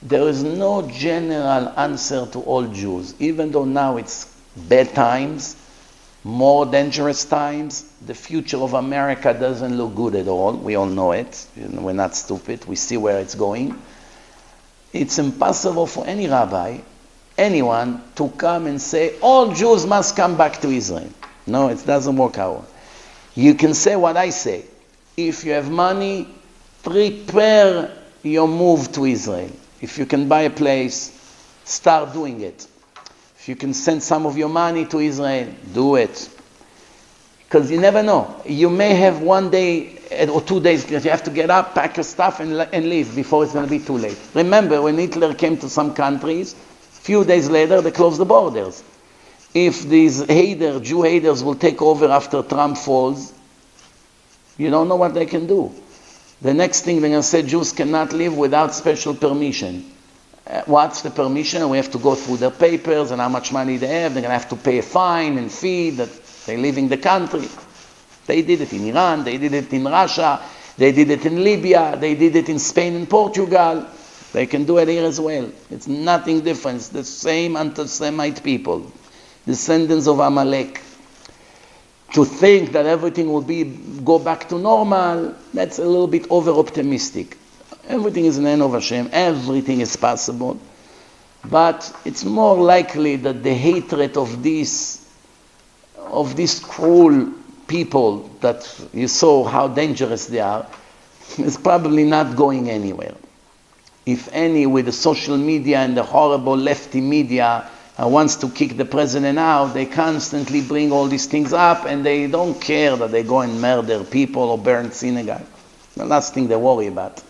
There is no general answer to all Jews. Even though now it's bad times, more dangerous times, the future of America doesn't look good at all. We all know it. We're not stupid. We see where it's going. It's impossible for any rabbi, anyone, to come and say, all Jews must come back to Israel. No, it doesn't work out. You can say what I say. If you have money, prepare your move to Israel. If you can buy a place, start doing it. If you can send some of your money to Israel, do it. Because you never know. You may have 1 day or 2 days that you have to get up, pack your stuff and leave before it's going to be too late. Remember, when Hitler came to some countries, a few days later they closed the borders. If these Jew haters will take over after Trump falls, you don't know what they can do. The next thing they're going to say, Jews cannot live without special permission. What's the permission? We have to go through their papers and how much money they have. They're going to have to pay a fine and fee that they're leaving the country. They did it in Iran, they did it in Russia, they did it in Libya, they did it in Spain and Portugal. They can do it here as well. It's nothing different. It's the same anti-Semite people, descendants of Amalek. To think that everything will go back to normal, that's a little bit over-optimistic. Everything is in the hand of Hashem. Everything is possible. But it's more likely that the hatred of these cruel people that you saw how dangerous they are is probably not going anywhere. If any, with the social media and the horrible lefty media wants to kick the president out, they constantly bring all these things up and they don't care that they go and murder people or burn synagogue. The last thing they worry about.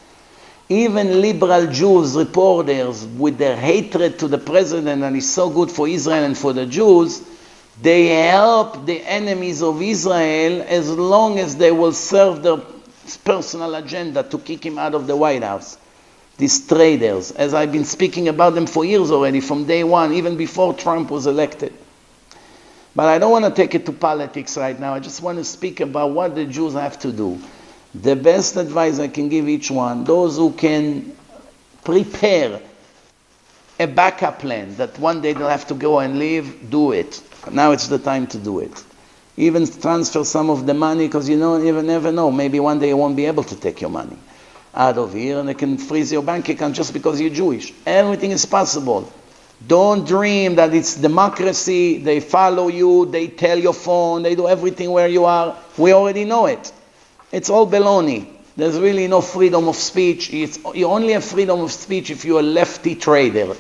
Even liberal Jews, reporters, with their hatred to the president and he's so good for Israel and for the Jews, they help the enemies of Israel as long as they will serve their personal agenda to kick him out of the White House. These traders, as I've been speaking about them for years already, from day one, even before Trump was elected. But I don't want to take it to politics right now. I just want to speak about what the Jews have to do. The best advice I can give each one, those who can prepare a backup plan that one day they'll have to go and leave, do it. Now it's the time to do it. Even transfer some of the money, because you never know. Maybe one day you won't be able to take your money out of here and they can freeze your bank account just because you're Jewish. Everything is possible. Don't dream that it's democracy, they follow you, they tell your phone, they do everything where you are. We already know it. It's all baloney. There's really no freedom of speech. You only have freedom of speech if you're a lefty trader.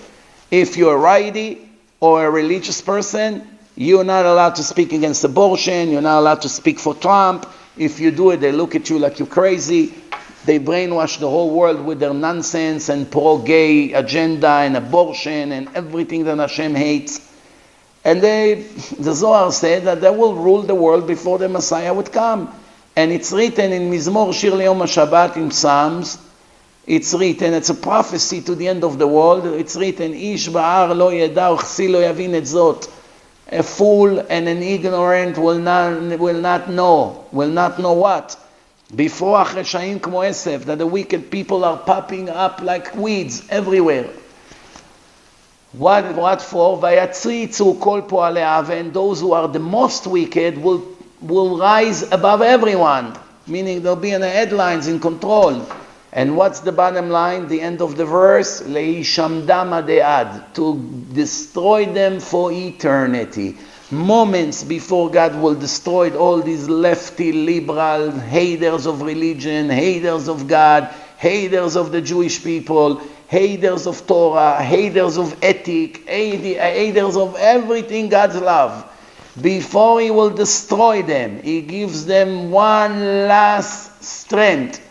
If you're a righty or a religious person, you're not allowed to speak against abortion, you're not allowed to speak for Trump. If you do it, they look at you like you're crazy. They brainwash the whole world with their nonsense and pro-gay agenda and abortion and everything that Hashem hates. And the Zohar said that they will rule the world before the Messiah would come. And it's written in Mizmor Shir Le'Yom HaShabbat in Psalms. It's written, it's a prophecy to the end of the world. It's written, Ish ba'ar lo yeda uchsi lo yavin et zot. A fool and an ignorant will not know what? Before Achreshaim Kmo Esef, that the wicked people are popping up like weeds everywhere. What for? Vayatzritzu kol po'alei aven, those who are the most wicked will rise above everyone, meaning they'll be in the headlines, in control. And what's the bottom line? The end of the verse, leishamdam adead, to destroy them for eternity. Moments before God will destroy all these lefty, liberal, haters of religion, haters of God, haters of the Jewish people, haters of Torah, haters of ethic, haters of everything God's love. Before He will destroy them, He gives them one last strength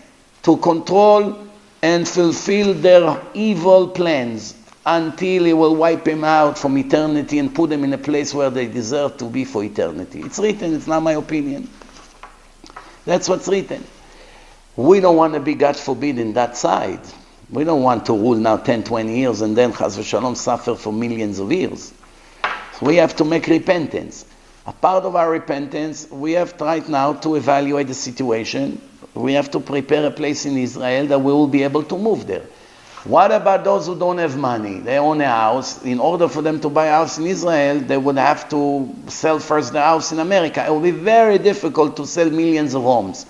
to control and fulfill their evil plans until He will wipe them out from eternity and put them in a place where they deserve to be for eternity. It's written, it's not my opinion. That's what's written. We don't want to be, God forbid, in that side. We don't want to rule now 10, 20 years and then Chas v'Shalom suffer for millions of years. We have to make repentance. A part of our repentance, we have right now to evaluate the situation. We have to prepare a place in Israel that we will be able to move there. What about those who don't have money? They own a house. In order for them to buy a house in Israel, they would have to sell first the house in America. It will be very difficult to sell millions of homes.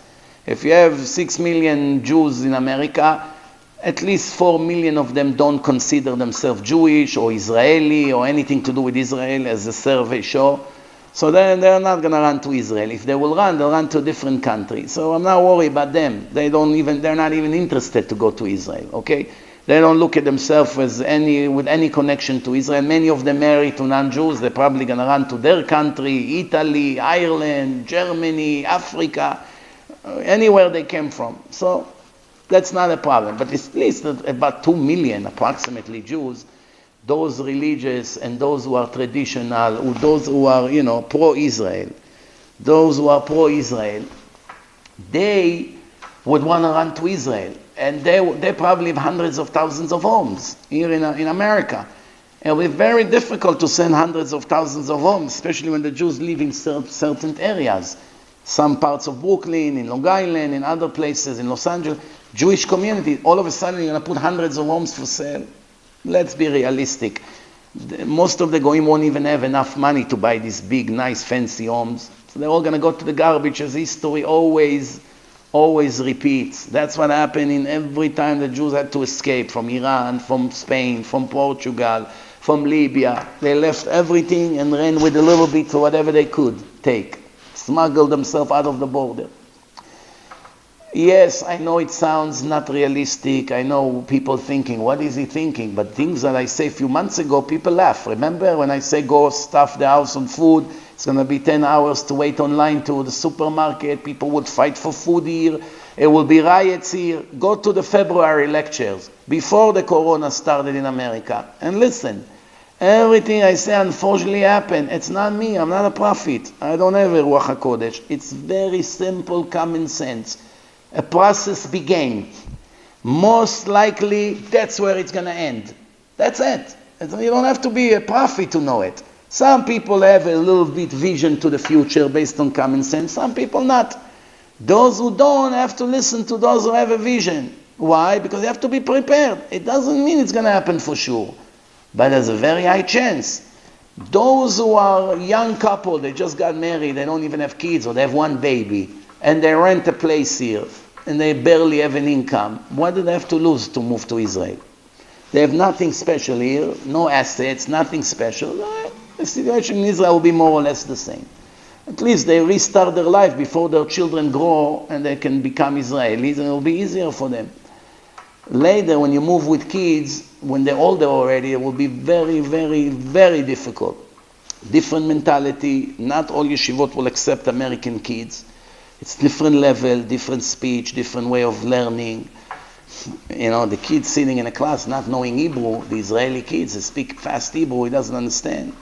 If you have 6 million Jews in America, at least 4 million of them don't consider themselves Jewish or Israeli or anything to do with Israel, as the survey show. So they're not going to run to Israel. If they will run, they'll run to a different country. So I'm not worried about them. They're not even interested to go to Israel, okay? They don't look at themselves as with any connection to Israel. Many of them married to non-Jews. They're probably going to run to their country, Italy, Ireland, Germany, Africa, anywhere they came from. So that's not a problem. But at least about 2 million, approximately, Jews, those religious and those who are traditional, or those who are, pro-Israel, they would want to run to Israel. And they probably have hundreds of thousands of homes here in America. It will be very difficult to send hundreds of thousands of homes, especially when the Jews live in certain areas. Some parts of Brooklyn, in Long Island, in other places, in Los Angeles, Jewish community, all of a sudden you're going to put hundreds of homes for sale. Let's be realistic. Most of the Goyim won't even have enough money to buy these big, nice, fancy homes. So they're all going to go to the garbage, as history always repeats. That's what happened in every time the Jews had to escape from Iran, from Spain, from Portugal, from Libya. They left everything and ran with a little bit for whatever they could take. Smuggled themselves out of the border. Yes, I know it sounds not realistic. I know people thinking, what is he thinking? But things that I say a few months ago, people laugh. Remember when I say go stuff the house on food, it's going to be 10 hours to wait online to the supermarket. People would fight for food here. It will be riots here. Go to the February lectures before the corona started in America. And listen, everything I say unfortunately happened. It's not me. I'm not a prophet. I don't have a Ruach HaKodesh. It's very simple common sense. A process began. Most likely, that's where it's going to end. That's it. You don't have to be a prophet to know it. Some people have a little bit vision to the future based on common sense. Some people not. Those who don't have to listen to those who have a vision. Why? Because you have to be prepared. It doesn't mean it's going to happen for sure. But there's a very high chance. Those who are a young couple, they just got married, they don't even have kids, or they have one baby, and they rent a place here, and they barely have an income. What do they have to lose to move to Israel? They have nothing special here, no assets, nothing special. The situation in Israel will be more or less the same. At least they restart their life before their children grow and they can become Israelis, and it will be easier for them. Later, when you move with kids, when they're older already, it will be very, very, very difficult. Different mentality. Not all yeshivot will accept American kids. It's different level, different speech, different way of learning. The kids sitting in a class not knowing Hebrew, the Israeli kids, they speak fast Hebrew, he doesn't understand.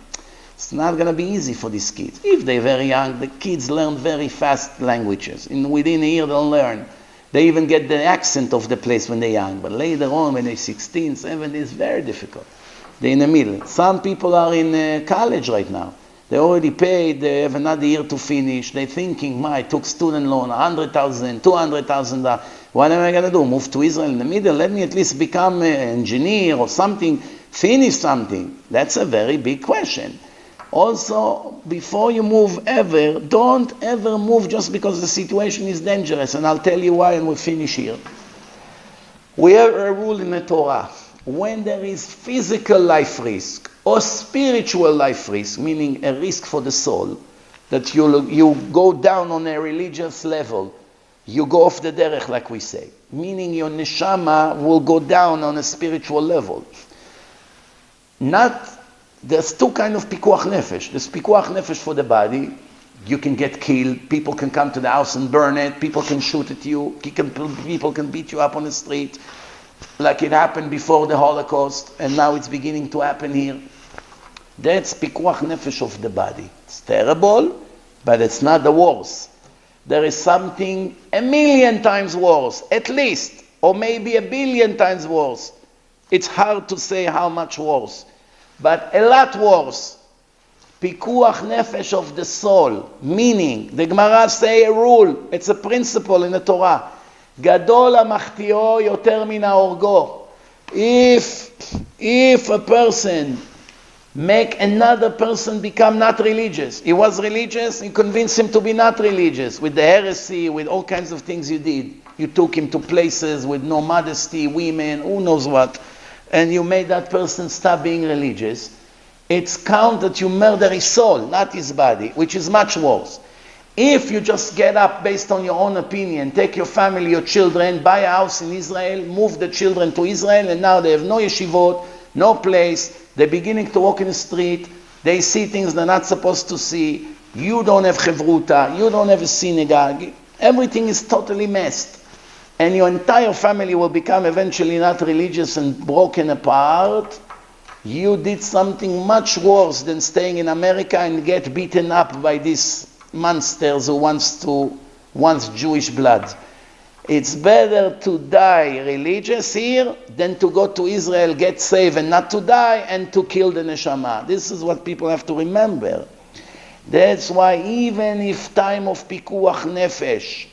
It's not going to be easy for these kids. If they're very young, the kids learn very fast languages. Within a year they'll learn. They even get the accent of the place when they're young. But later on, when they're 16, 17, it's very difficult. They're in the middle. Some people are in college right now. They already paid, they have another year to finish. They're thinking, I took student loan, $100,000, $200,000. What am I going to do? Move to Israel in the middle? Let me at least become an engineer or something finish something? That's a very big question. Also, before you move ever, don't ever move just because the situation is dangerous, and I'll tell you why, and we'll finish here. We have a rule in the Torah. When there is physical life risk or spiritual life risk, meaning a risk for the soul, that you go down on a religious level, you go off the derech, like we say, meaning your neshama will go down on a spiritual level. There's two kinds of pikuach nefesh. There's pikuach nefesh for the body. You can get killed. People can come to the house and burn it. People can shoot at you. People can beat you up on the street, like it happened before the Holocaust, and now it's beginning to happen here. That's pikuach nefesh of the body. It's terrible, but it's not the worst. There is something 1,000,000 times worse, at least, or maybe 1,000,000,000 times worse. It's hard to say how much worse, but a lot worse. Pikuach nefesh of the soul, meaning, the Gemara say a rule, it's a principle in the Torah. Gadol hamachtio yoter min haorgo. If a person make another person become not religious, he was religious, you convinced him to be not religious, with the heresy, with all kinds of things you did. You took him to places with no modesty, women, who knows what, and you made that person stop being religious. It's count that you murder his soul, not his body, which is much worse. If you just get up based on your own opinion, take your family, your children, buy a house in Israel, move the children to Israel, and now they have no yeshivot, no place, they're beginning to walk in the street, they see things they're not supposed to see, you don't have chevruta, you don't have a synagogue, everything is totally messed. And your entire family will become eventually not religious and broken apart. You did something much worse than staying in America and get beaten up by these monsters who wants Jewish blood. It's better to die religious here than to go to Israel, get saved and not to die, and to kill the neshama. This is what people have to remember. That's why even if time of pikuach nefesh,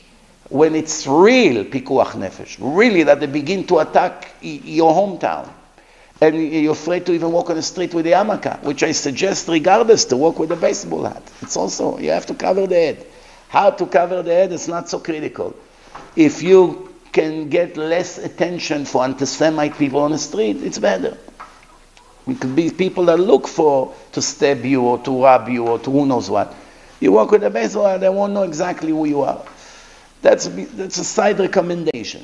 when it's real pikuach nefesh, really that they begin to attack your hometown, and you're afraid to even walk on the street with the yarmulke, which I suggest regardless to walk with a baseball hat. It's also, you have to cover the head. How to cover the head is not so critical. If you can get less attention for anti-Semite people on the street, it's better. It could be people that look to stab you or to rob you or to who knows what. You walk with a baseball hat, they won't know exactly who you are. That's a side recommendation.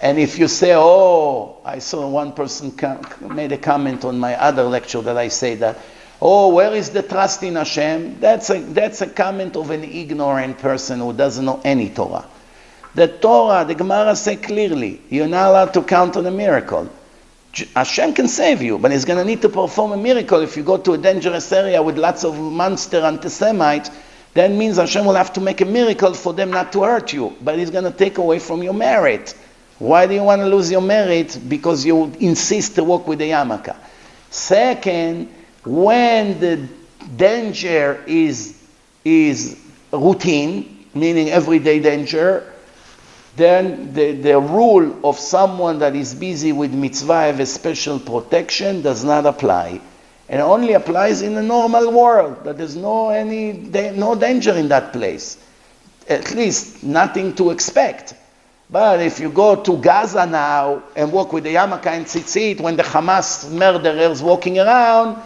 And if you say, I saw one person made a comment on my other lecture that I say that, where is the trust in Hashem? That's a comment of an ignorant person who doesn't know any Torah. The Torah, the Gemara say clearly, you're not allowed to count on a miracle. Hashem can save you, but he's going to need to perform a miracle. If you go to a dangerous area with lots of monster anti-Semites, that means Hashem will have to make a miracle for them not to hurt you, but he's going to take away from your merit. Why do you want to lose your merit? Because you insist to walk with the yarmulke. Second, when the danger is routine, meaning everyday danger, then the rule of someone that is busy with mitzvah have a special protection does not apply. It only applies in the normal world, that there's no danger in that place. At least nothing to expect. But if you go to Gaza now and walk with the yarmulke and tzitzit when the Hamas murderers walking around,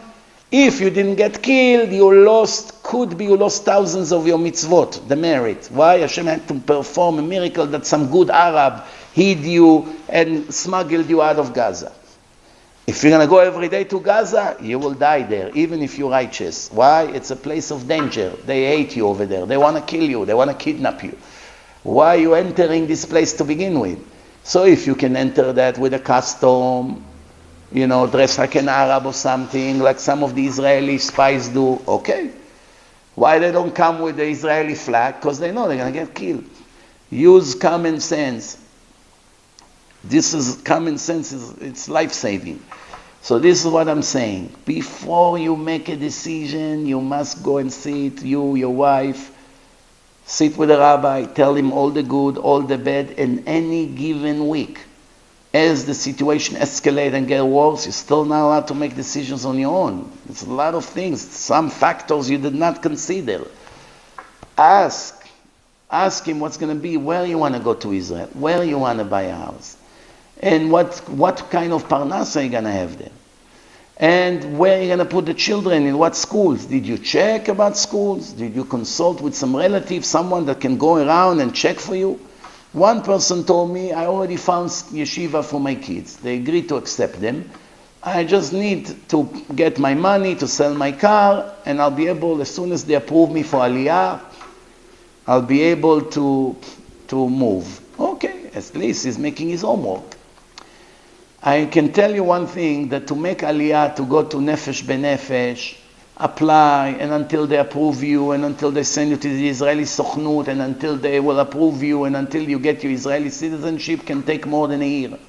if you didn't get killed, you lost thousands of your mitzvot, the merit. Why? Hashem had to perform a miracle that some good Arab hid you and smuggled you out of Gaza. If you're going to go every day to Gaza, you will die there, even if you're righteous. Why? It's a place of danger. They hate you over there. They want to kill you. They want to kidnap you. Why are you entering this place to begin with? So if you can enter that with a custom, dress like an Arab or something, like some of the Israeli spies do, okay. Why they don't come with the Israeli flag? Because they know they're going to get killed. Use common sense. Common sense, it's life-saving. So this is what I'm saying. Before you make a decision, you must go and sit, your wife, sit with the rabbi, tell him all the good, all the bad, in any given week. as the situation escalates and gets worse, you're still not allowed to make decisions on your own. It's a lot of things, some factors you did not consider. Ask him what's going to be, where you want to go to Israel, where you want to buy a house, and what kind of parnasa you're going to have there, and where you're going to put the children, in what schools. Did you check about schools? Did you consult with some relative, someone that can go around and check for you? One person told me, I already found yeshiva for my kids. They agreed to accept them. I just need to get my money to sell my car, and I'll be able, as soon as they approve me for Aliyah, I'll be able to move. Okay, at least he's making his homework. I can tell you one thing, that to make Aliyah, to go to Nefesh Benefesh, apply, and until they approve you, and until they send you to the Israeli Sochnut, and until they will approve you, and until you get your Israeli citizenship, can take more than a year.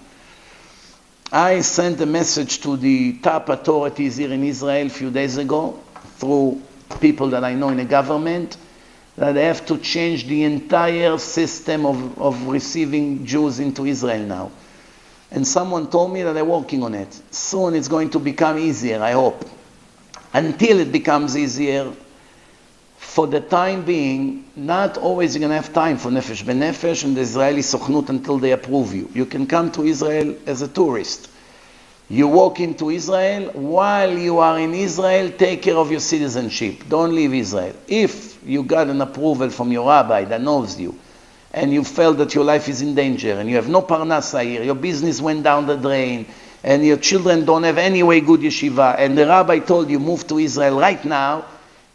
I sent a message to the top authorities here in Israel a few days ago, through people that I know in the government, that they have to change the entire system of receiving Jews into Israel now. And someone told me that they're working on it. Soon it's going to become easier, I hope. Until it becomes easier, for the time being, not always you're going to have time for Nefesh Benefesh and the Israeli Sochnut until they approve you. You can come to Israel as a tourist. You walk into Israel. While you are in Israel, take care of your citizenship. Don't leave Israel. If you got an approval from your rabbi that knows you, and you felt that your life is in danger, and you have no parnasa here, your business went down the drain, and your children don't have any way good yeshiva, and the rabbi told you move to Israel right now,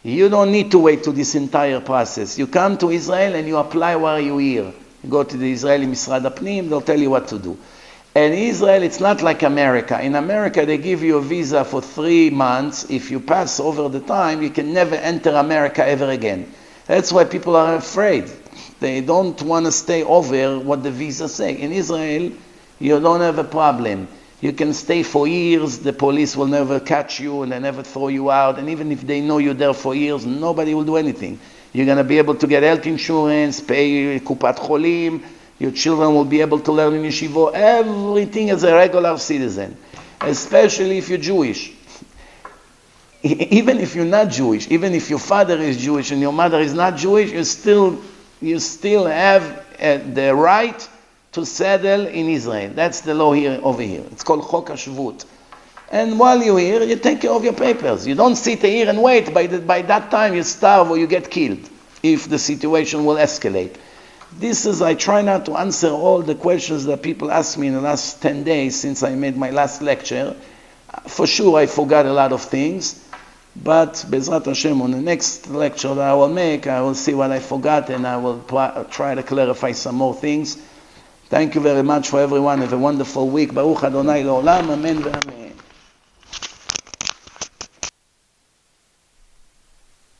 you don't need to wait to this entire process. You come to Israel and you apply while you're here. You go to the Israeli Misrad Apnim, they'll tell you what to do. And Israel, it's not like America. In America, they give you a visa for 3 months. If you pass over the time, you can never enter America ever again. That's why people are afraid. They don't want to stay over what the visa say. In Israel, you don't have a problem. You can stay for years, the police will never catch you and they never throw you out. And even if they know you're there for years, nobody will do anything. You're going to be able to get health insurance, pay Kupat Cholim, your children will be able to learn in yeshiva, everything as a regular citizen, especially if you're Jewish. Even if you're not Jewish, even if your father is Jewish and your mother is not Jewish, you still have the right to settle in Israel. That's the law here over here. It's called Chok HaShvut. And while you're here, you take care of your papers. You don't sit here and wait. By that time, you starve or you get killed if the situation will escalate. I try not to answer all the questions that people ask me in the last 10 days since I made my last lecture. For sure, I forgot a lot of things. But Bezrat Hashem, on the next lecture that I will make, I will see what I forgot and I will try to clarify some more things. Thank you very much for everyone. Have a wonderful week. Baruch Adonai Le'olam. Amen ve'amen.